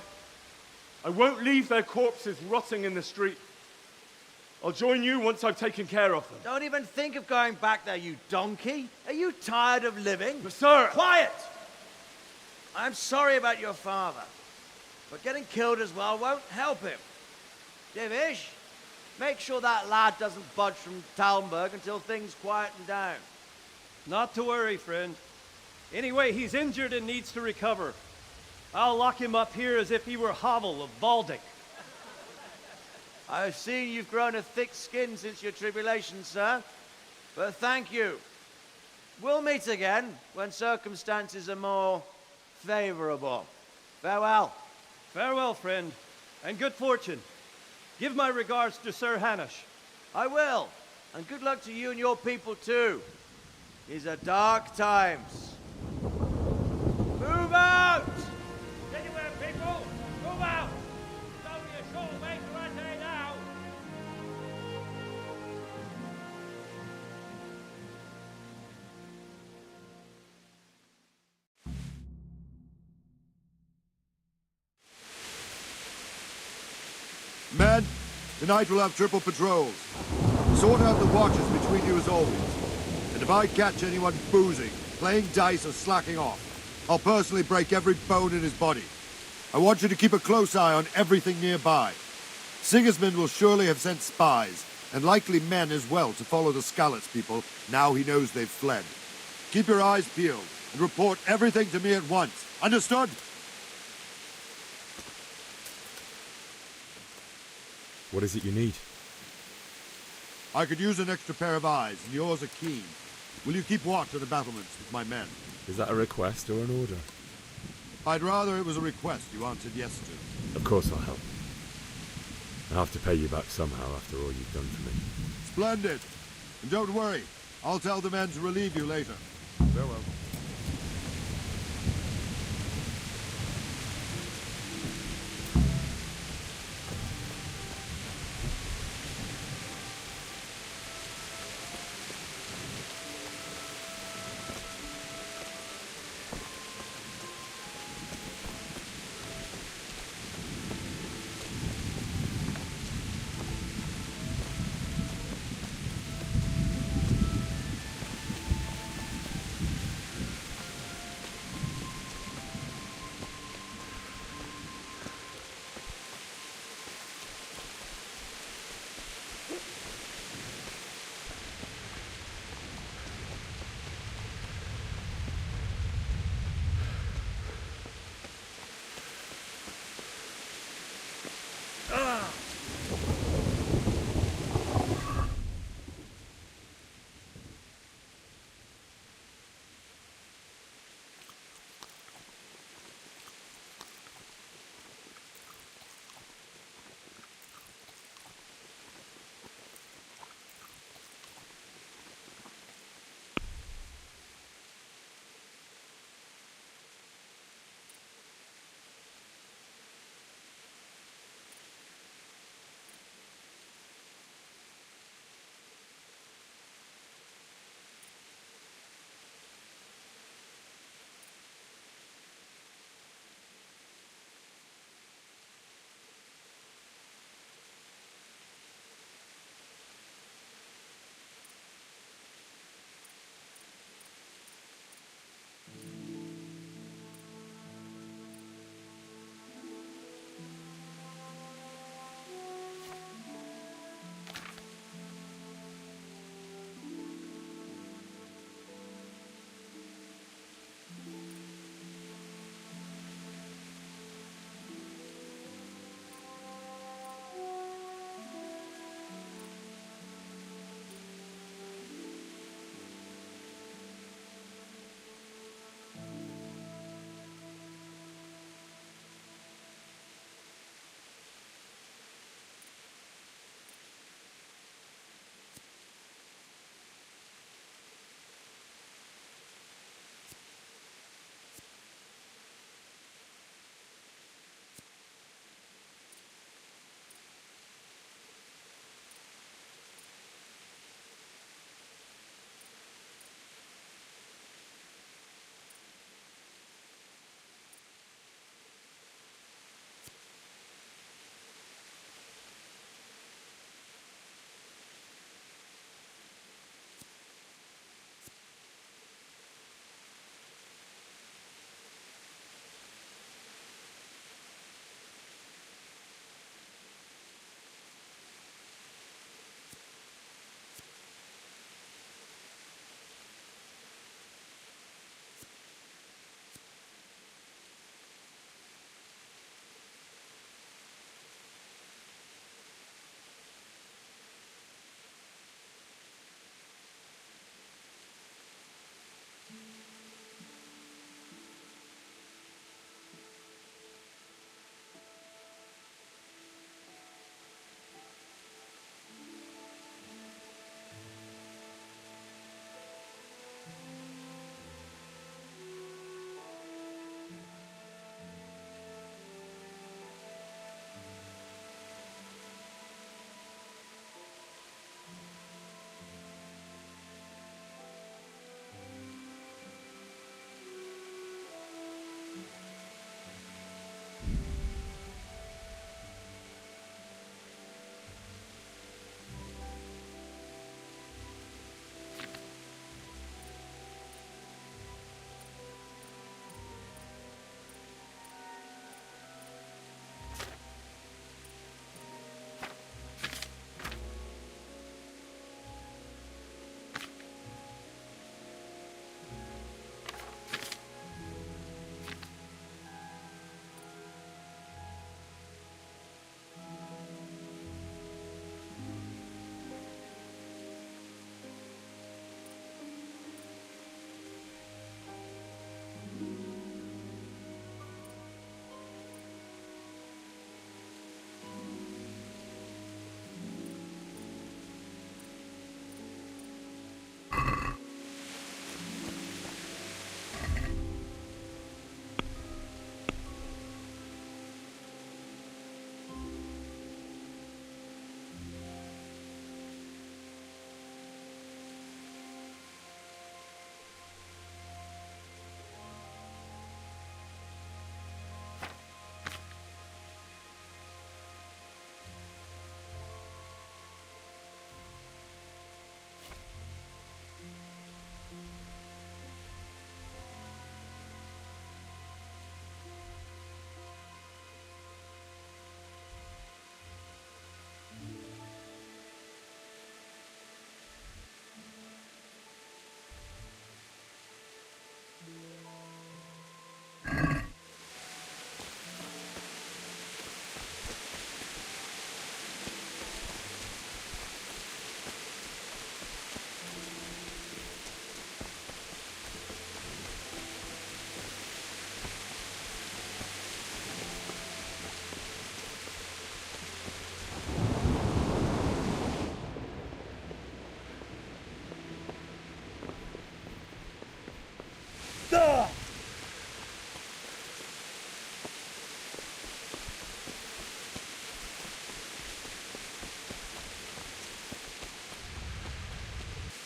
I won't leave their corpses rotting in the street. I'll join you once I've taken care of them. Don't even think of going back there, you donkey. Are you tired of living? But sir... Quiet! I'm sorry about your father, but getting killed as well won't help him. Divish, make sure that lad doesn't budge from Talmberg until things quieten down. Not to worry, friend. Anyway, he's injured and needs to recover. I'll lock him up here as if he were Havel of Baldic. I've seen you've grown a thick skin since your tribulation, sir. But thank you. We'll meet again when circumstances are more favorable. Farewell. Farewell, friend, and good fortune. Give my regards to Sir Hanush. I will. And good luck to you and your people, too. These are dark times. Move out! Anywhere, people! Move out! It's only a short way to Rattay now! Men, tonight we'll have triple patrols. Sort out the watches between you as always. And if I catch anyone boozing, playing dice or slacking off, I'll personally break every bone in his body. I want you to keep a close eye on everything nearby. Sigismund will surely have sent spies, and likely men as well, to follow the Skalitz people now he knows they've fled. Keep your eyes peeled, and report everything to me at once. Understood? What is it you need? I could use an extra pair of eyes, and yours are keen. Will you keep watch at the battlements with my men? Is that a request or an order? I'd rather it was a request you answered yes to. Of course I'll help. I'll have to pay you back somehow after all you've done for me. Splendid. And don't worry, I'll tell the men to relieve you later. Farewell.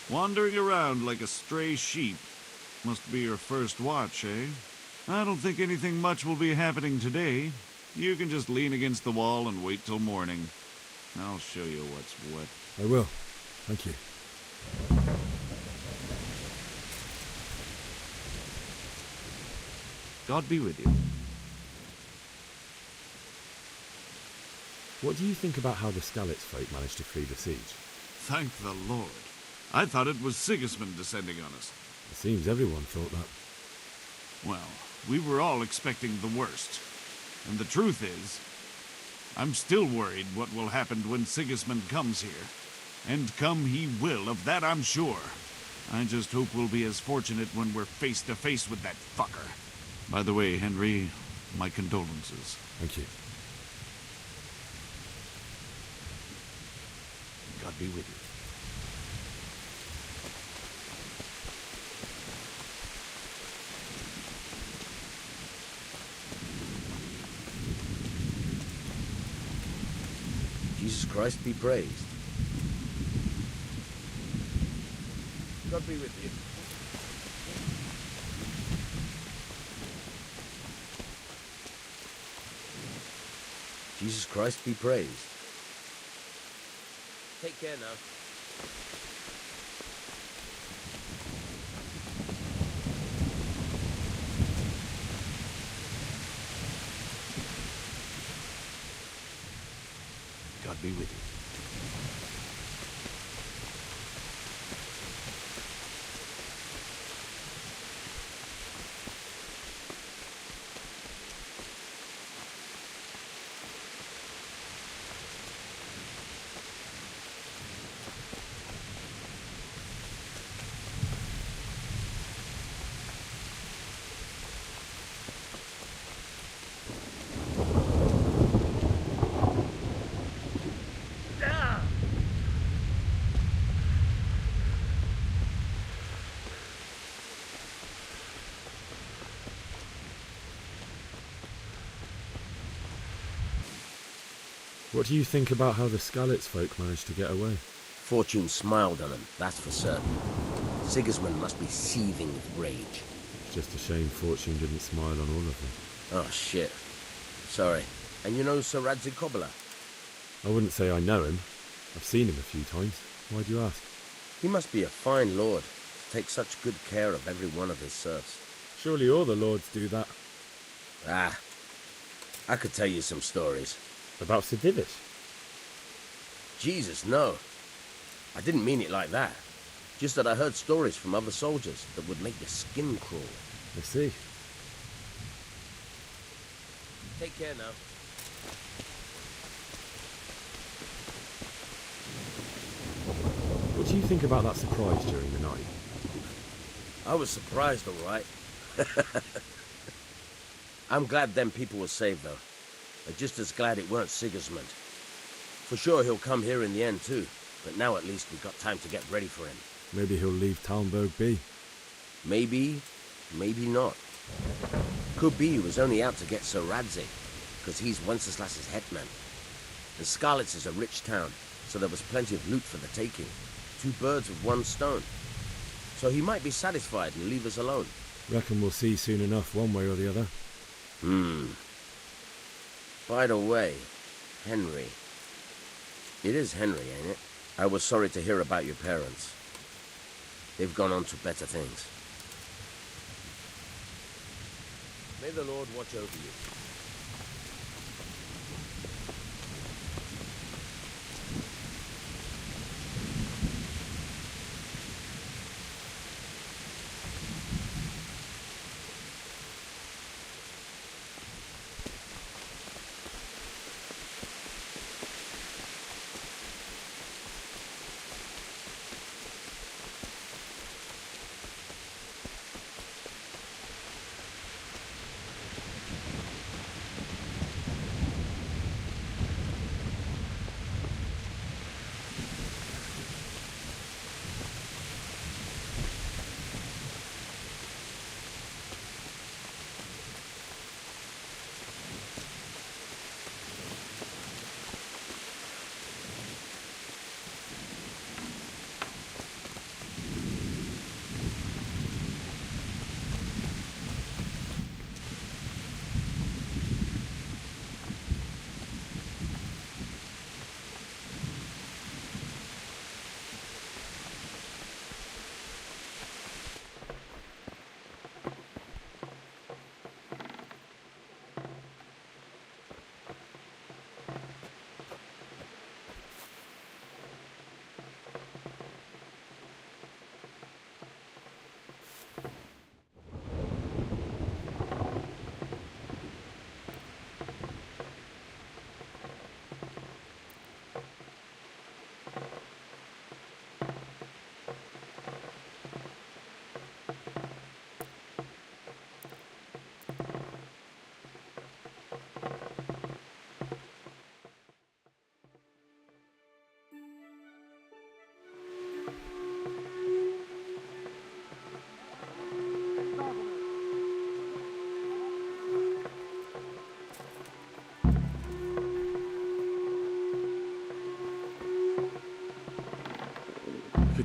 Wandering around like a stray sheep. Must be your first watch, eh? I don't think anything much will be happening today. You can just lean against the wall and wait till morning. I'll show you what's what. I will. Thank you. God be with you. What do you think about how the Skalitz folk managed to flee the siege? Thank the Lord. I thought it was Sigismund descending on us. It seems everyone thought that. Well, we were all expecting the worst. And the truth is, I'm still worried what will happen when Sigismund comes here. And come he will, of that I'm sure. I just hope we'll be as fortunate when we're face to face with that fucker. By the way, Henry, my condolences. Thank you. God be with you. Jesus Christ be praised. God be with you. Jesus Christ be praised. Take care now. God be with you. What do you think about how the Skalitz folk managed to get away? Fortune smiled on him, that's for certain. Sigismund must be seething with rage. It's just a shame Fortune didn't smile on all of them. Oh, shit. Sorry. And you know Sir Radzig Kobyla? I wouldn't say I know him. I've seen him a few times. Why do you ask? He must be a fine lord, to take such good care of every one of his serfs. Surely all the lords do that. Ah, I could tell you some stories. About Sir Divish? Jesus, no. I didn't mean it like that. Just that I heard stories from other soldiers that would make your skin crawl. I see. Take care now. What do you think about that surprise during the night? I was surprised, all right. I'm glad them people were saved, though. I'm just as glad it weren't Sigismund. For sure he'll come here in the end, too. But now at least we've got time to get ready for him. Maybe he'll leave Talmberg be. Maybe, maybe not. Could be he was only out to get Sir Radzig, because he's Wenceslas's hetman. And Skalitz is a rich town, so there was plenty of loot for the taking. 2 birds with 1 stone. So he might be satisfied and leave us alone. Reckon we'll see soon enough, one way or the other. By the way, Henry. It is Henry, ain't it? I was sorry to hear about your parents. They've gone on to better things. May the Lord watch over you.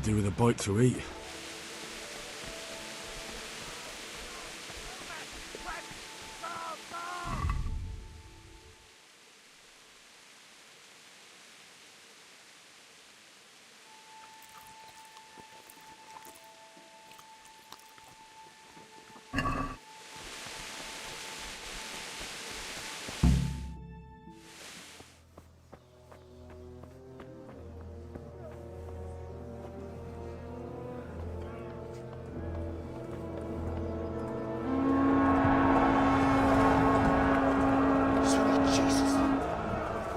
do with a bite to eat.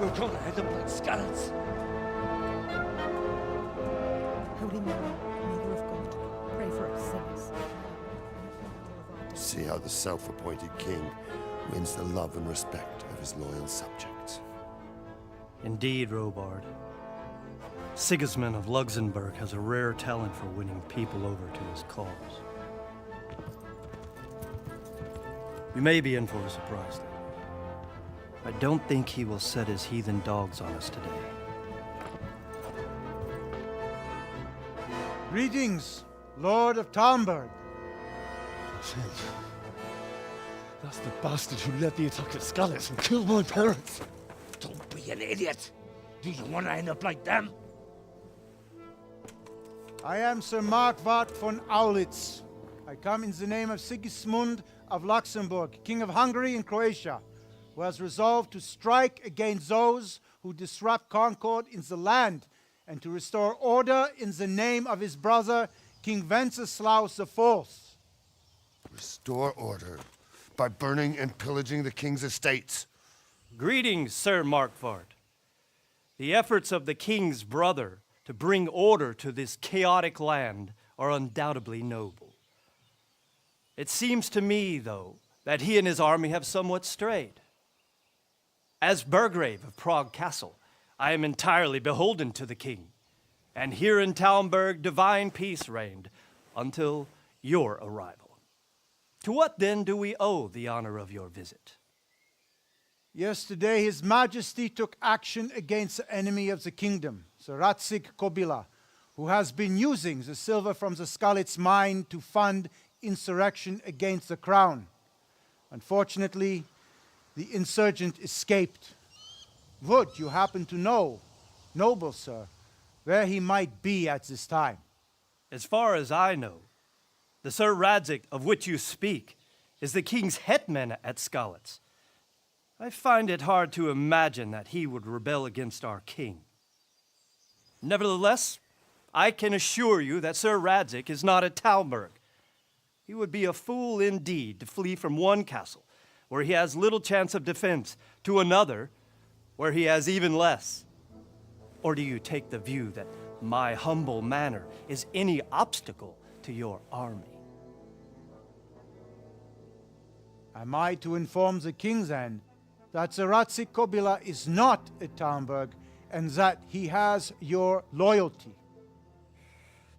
We're gonna end up like scallops. Holy Mary, Mother of God, pray for us sinners. See how the self-appointed king wins the love and respect of his loyal subjects. Indeed, Robard. Sigismund of Luxembourg has a rare talent for winning people over to his cause. We may be in for a surprise, though. I don't think he will set his heathen dogs on us today. Greetings, Lord of Talmberg. That's the bastard who led the attack at Skalitz and killed my parents. Don't be an idiot. Do you want to end up like them? I am Sir Markwart von Aulitz. I come in the name of Sigismund of Luxembourg, King of Hungary and Croatia, who has resolved to strike against those who disrupt concord in the land and to restore order in the name of his brother, King Wenceslaus IV. Restore order by burning and pillaging the king's estates. Greetings, Sir Markwart. The efforts of the king's brother to bring order to this chaotic land are undoubtedly noble. It seems to me, though, that he and his army have somewhat strayed. As Burgrave of Prague Castle, I am entirely beholden to the king, and here in Talmberg divine peace reigned until your arrival. To what then do we owe the honor of your visit? Yesterday, His Majesty took action against the enemy of the kingdom, Sir Radzig Kobyla, who has been using the silver from the Skalitz mine to fund insurrection against the crown. Unfortunately, the insurgent escaped. Would you happen to know, noble sir, where he might be at this time? As far as I know, the Sir Radzig of which you speak is the king's hetman at Skalitz. I find it hard to imagine that he would rebel against our king. Nevertheless, I can assure you that Sir Radzig is not at Talmberg. He would be a fool indeed to flee from one castle where he has little chance of defense to another where he has even less. Or do you take the view that my humble manner is any obstacle to your army? Am I to inform the king then that Sir Radzig Kobyla is not at Talmberg and that he has your loyalty?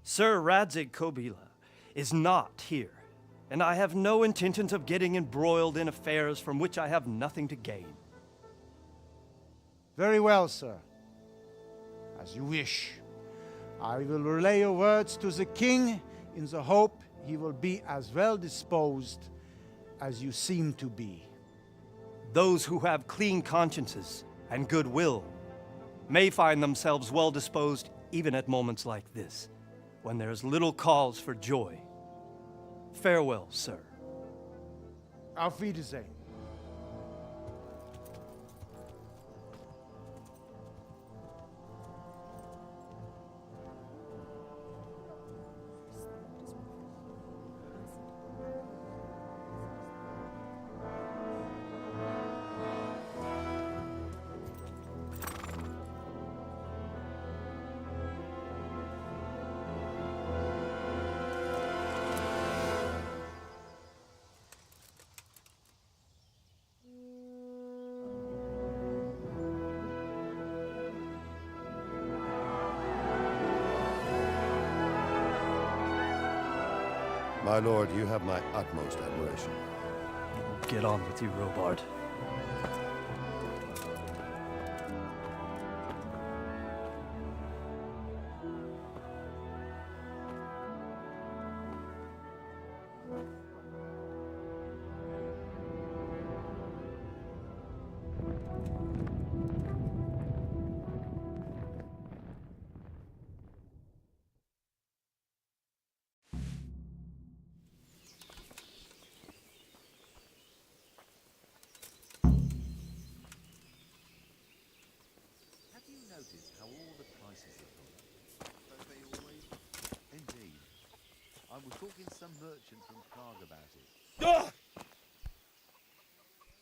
Sir Radzig Kobyla is not here, and I have no intentions of getting embroiled in affairs from which I have nothing to gain. Very well, sir. As you wish. I will relay your words to the king in the hope he will be as well disposed as you seem to be. Those who have clean consciences and goodwill may find themselves well disposed even at moments like this, when there is little cause for joy. Farewell, sir. Auf Wiedersehen. My lord, you have my utmost admiration. Get on with you, Robard. was talking to some merchant from Prague about it.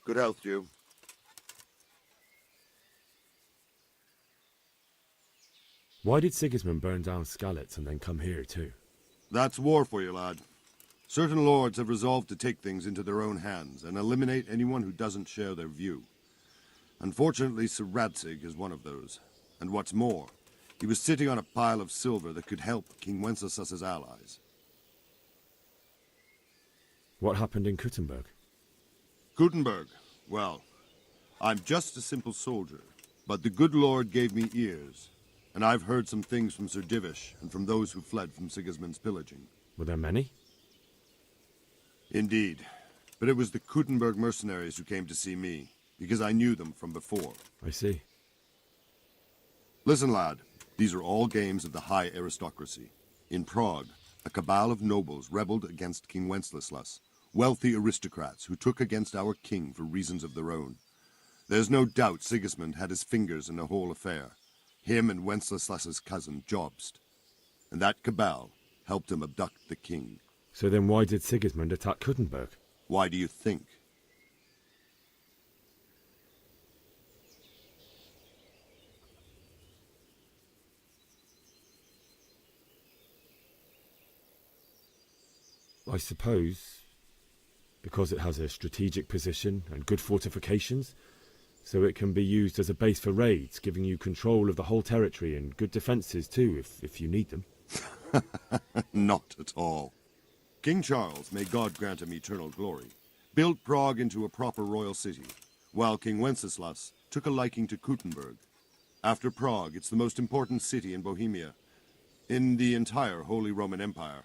Good health, Jew. Why did Sigismund burn down Skalitz and then come here too? That's war for you, lad. Certain lords have resolved to take things into their own hands and eliminate anyone who doesn't share their view. Unfortunately, Sir Radzig is one of those. And what's more, he was sitting on a pile of silver that could help King Wenceslas's allies. What happened in Kuttenberg? Kuttenberg? Well, I'm just a simple soldier, but the good Lord gave me ears, and I've heard some things from Sir Divish and from those who fled from Sigismund's pillaging. Were there many? Indeed, but it was the Kuttenberg mercenaries who came to see me, because I knew them from before. I see. Listen, lad, these are all games of the high aristocracy. In Prague, a cabal of nobles rebelled against King Wenceslas, wealthy aristocrats who took against our king for reasons of their own. There's no doubt Sigismund had his fingers in the whole affair, him and Wenceslas's cousin Jobst. And that cabal helped him abduct the king. So then why did Sigismund attack Kuttenberg? Why do you think? I suppose because it has a strategic position and good fortifications, so it can be used as a base for raids, giving you control of the whole territory and good defences too, if you need them. Not at all. King Charles, may God grant him eternal glory, built Prague into a proper royal city, while King Wenceslas took a liking to Kuttenberg. After Prague, it's the most important city in Bohemia, in the entire Holy Roman Empire.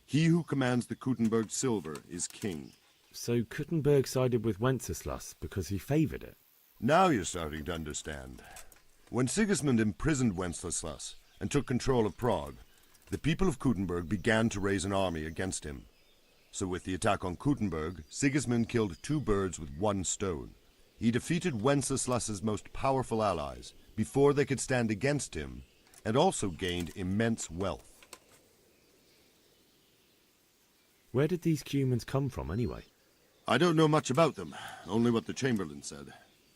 He who commands the Kuttenberg silver is king. So Kuttenberg sided with Wenceslas because he favoured it? Now you're starting to understand. When Sigismund imprisoned Wenceslas and took control of Prague, the people of Kuttenberg began to raise an army against him. So with the attack on Kuttenberg, Sigismund killed two birds with one stone. He defeated Wenceslas's most powerful allies before they could stand against him, and also gained immense wealth. Where did these Cumans come from anyway? I don't know much about them, only what the Chamberlain said,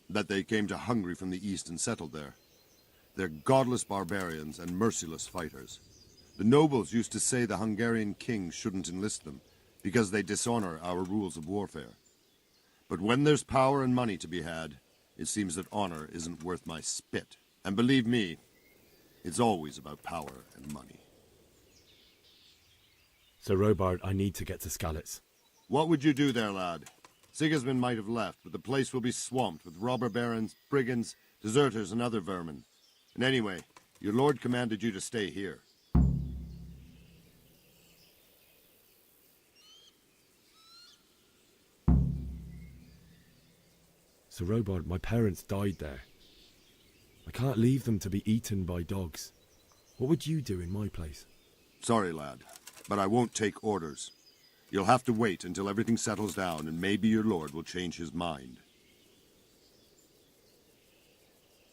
that they came to Hungary from the east and settled there. They're godless barbarians and merciless fighters. The nobles used to say the Hungarian king shouldn't enlist them, because they dishonor our rules of warfare. But when there's power and money to be had, it seems that honor isn't worth my spit. And believe me, it's always about power and money. So Robard, I need to get to Skalitz. What would you do there, lad? Sigismund might have left, but the place will be swamped with robber barons, brigands, deserters, and other vermin. And anyway, your lord commanded you to stay here. So Robard, my parents died there. I can't leave them to be eaten by dogs. What would you do in my place? Sorry, lad, but I won't take orders. You'll have to wait until everything settles down, and maybe your lord will change his mind.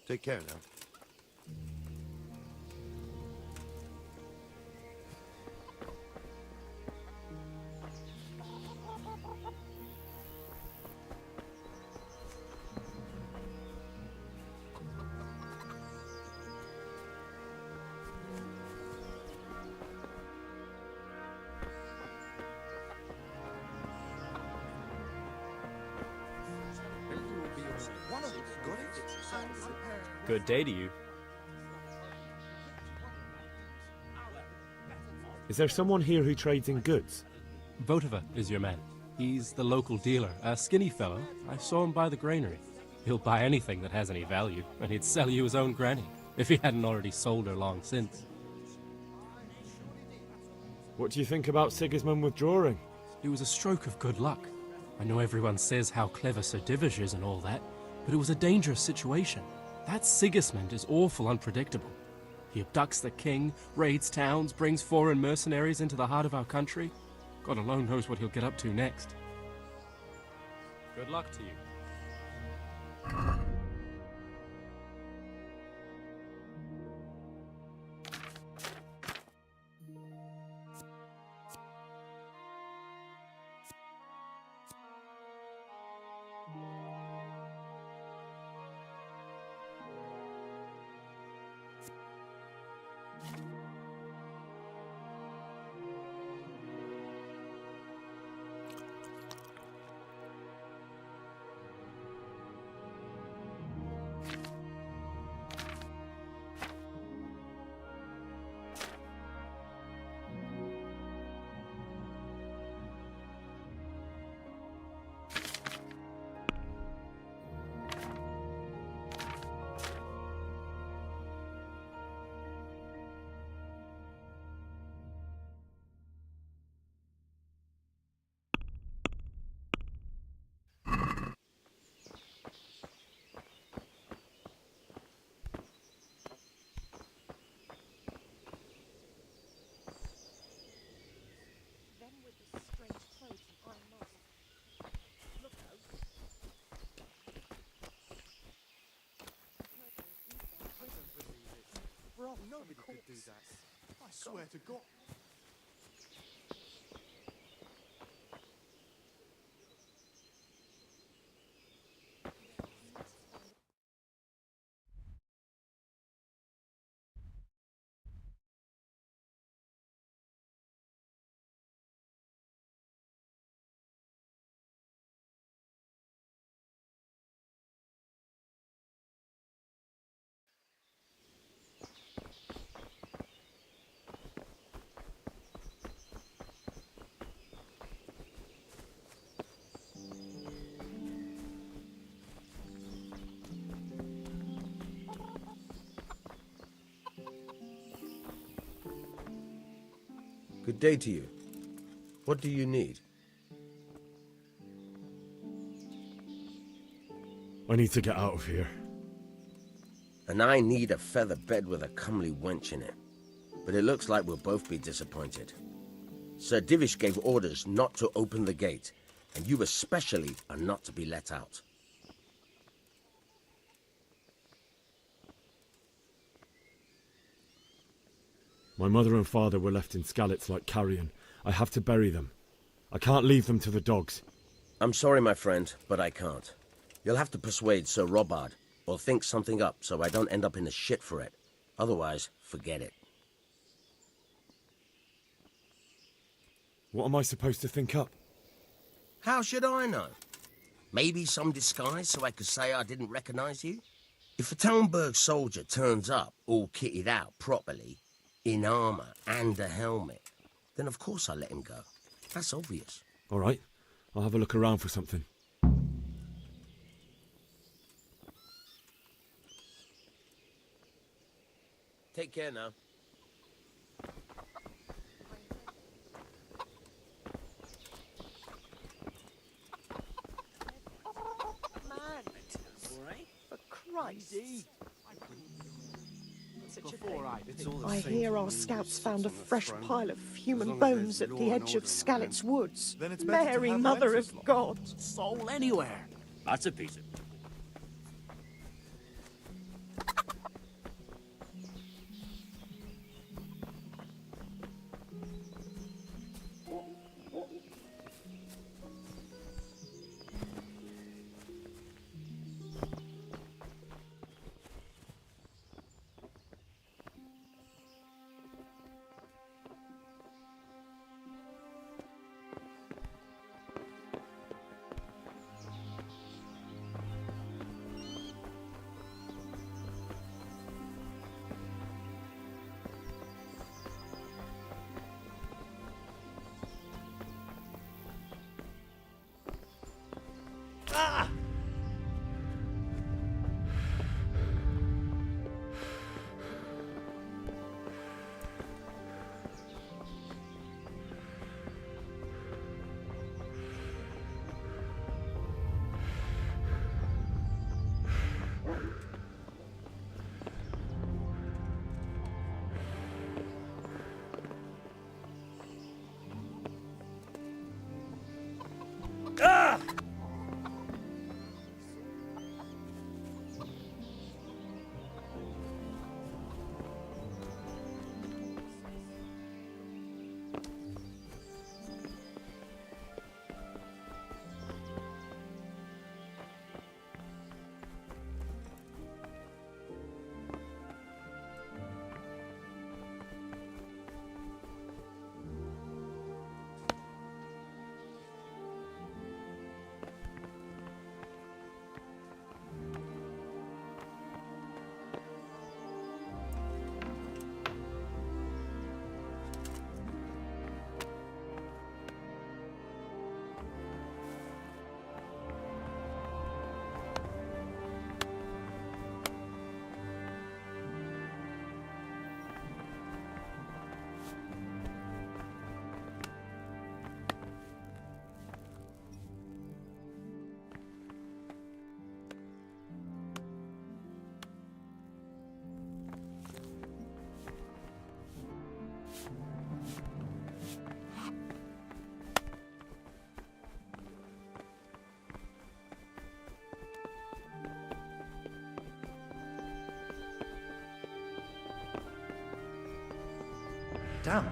Take care now. Good day to you. Is there someone here who trades in goods? Votova is your man. He's the local dealer, a skinny fellow. I saw him by the granary. He'll buy anything that has any value, and he'd sell you his own granny, if he hadn't already sold her long since. What do you think about Sigismund withdrawing? It was a stroke of good luck. I know everyone says how clever Sir Divish is and all that, but it was a dangerous situation. That Sigismund is awful unpredictable. He abducts the king, raids towns, brings foreign mercenaries into the heart of our country. God alone knows what he'll get up to next. Good luck to you. Nobody could do that. I swear to God. Good day to you. What do you need? I need to get out of here. And I need a feather bed with a comely wench in it. But it looks like we'll both be disappointed. Sir Divish gave orders not to open the gate, and you especially are not to be let out. My mother and father were left in Skalitz like carrion. I have to bury them. I can't leave them to the dogs. I'm sorry, my friend, but I can't. You'll have to persuade Sir Robard, or think something up so I don't end up in the shit for it. Otherwise, forget it. What am I supposed to think up? How should I know? Maybe some disguise so I could say I didn't recognize you? If a Talmberg soldier turns up all kitted out properly, in armor and a helmet, then of course I let him go. That's obvious. All right, I'll have a look around for something. Take care now. For Christ. Such a thing. I hear our scouts found a fresh pile of human bones at the edge of Skalitz Woods. Then it's better to Mary, have Mother Wenceslas. of God. Soul anywhere. That's a piece of... Damn.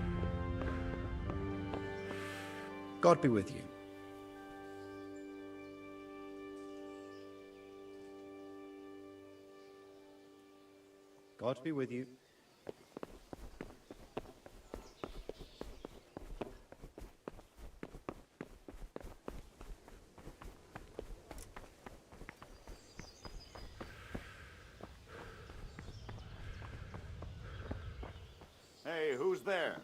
God be with you. God be with you. Hey, who's there?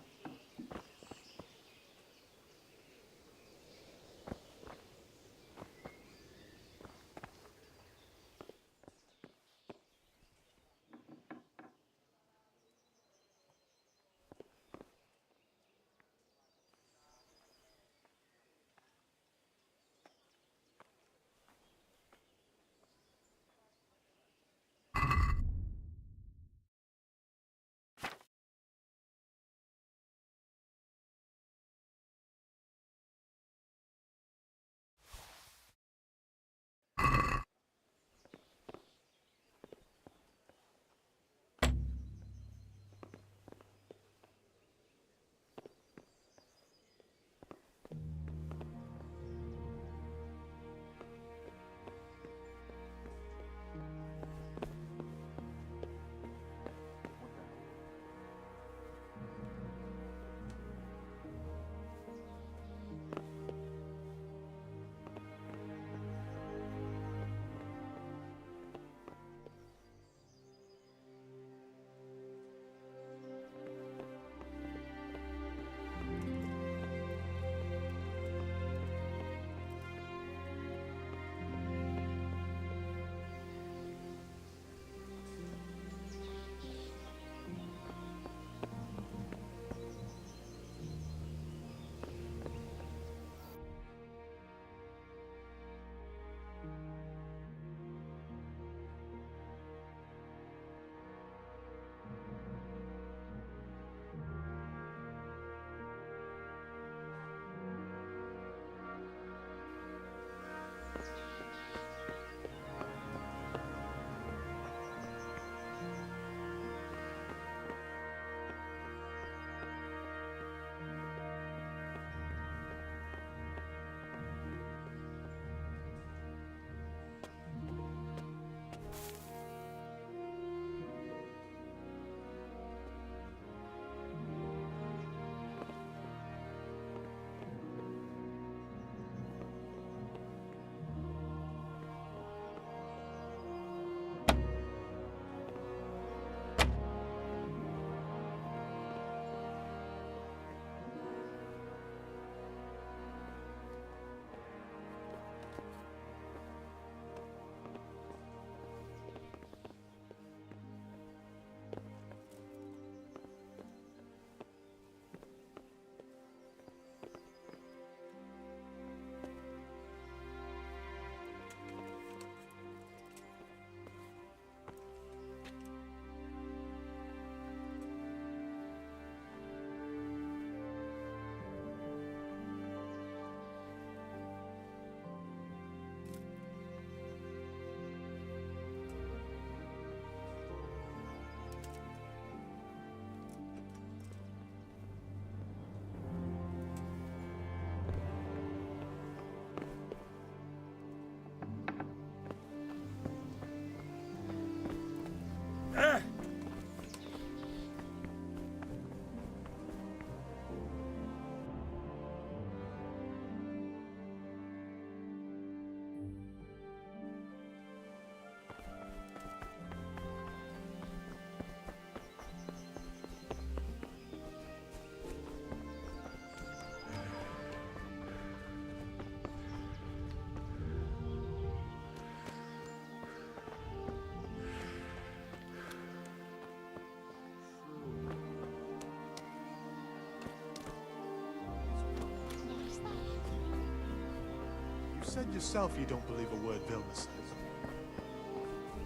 You said yourself you don't believe a word Vilna says.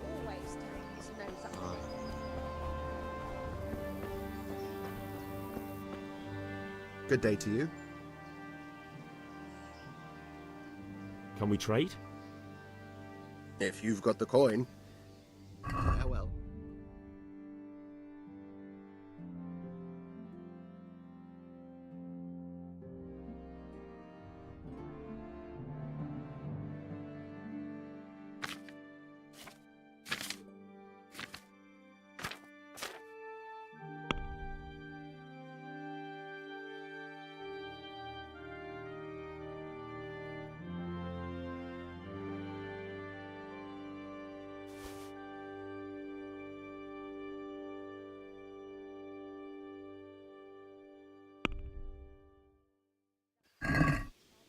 Always telling his nose up. Good day to you. Can we trade? If you've got the coin. Farewell.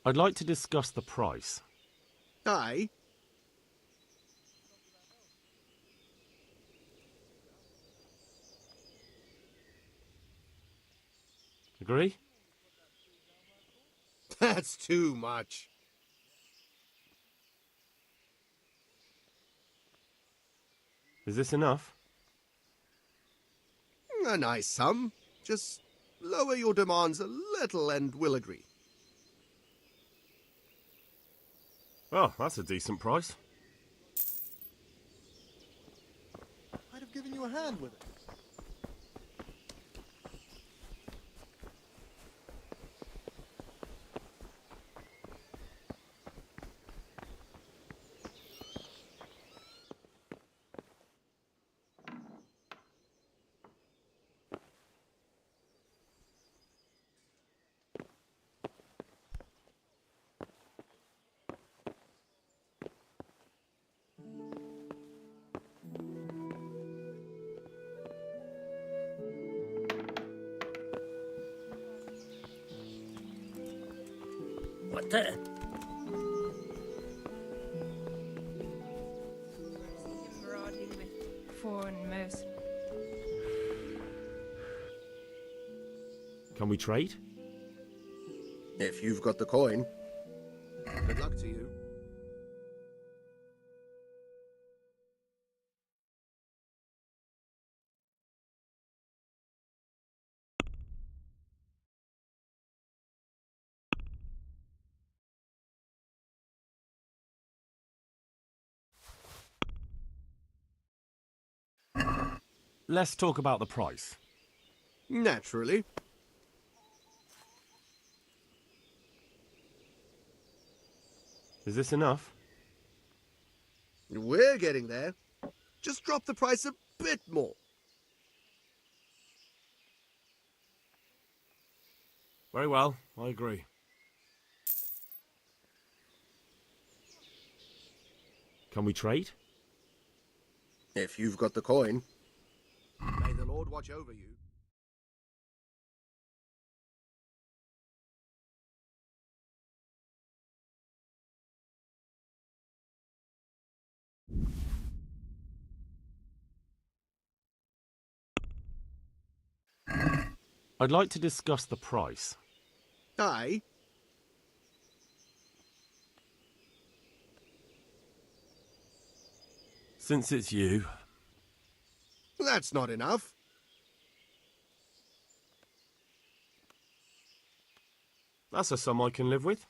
I'd like to discuss the price. Aye. Agree? That's too much. Is this enough? A nice sum. Just lower your demands a little and we'll agree. Oh, that's a decent price. I'd have given you a hand with it. What the? Marauding with foreign mercenaries. Can we trade? If you've got the coin. Good luck to you. Let's talk about the price. Naturally. Is this enough? We're getting there. Just drop the price a bit more. Very well, I agree. Can we trade? If you've got the coin. May the Lord watch over you. I'd like to discuss the price. Aye. Since it's you. That's not enough. That's a sum I can live with.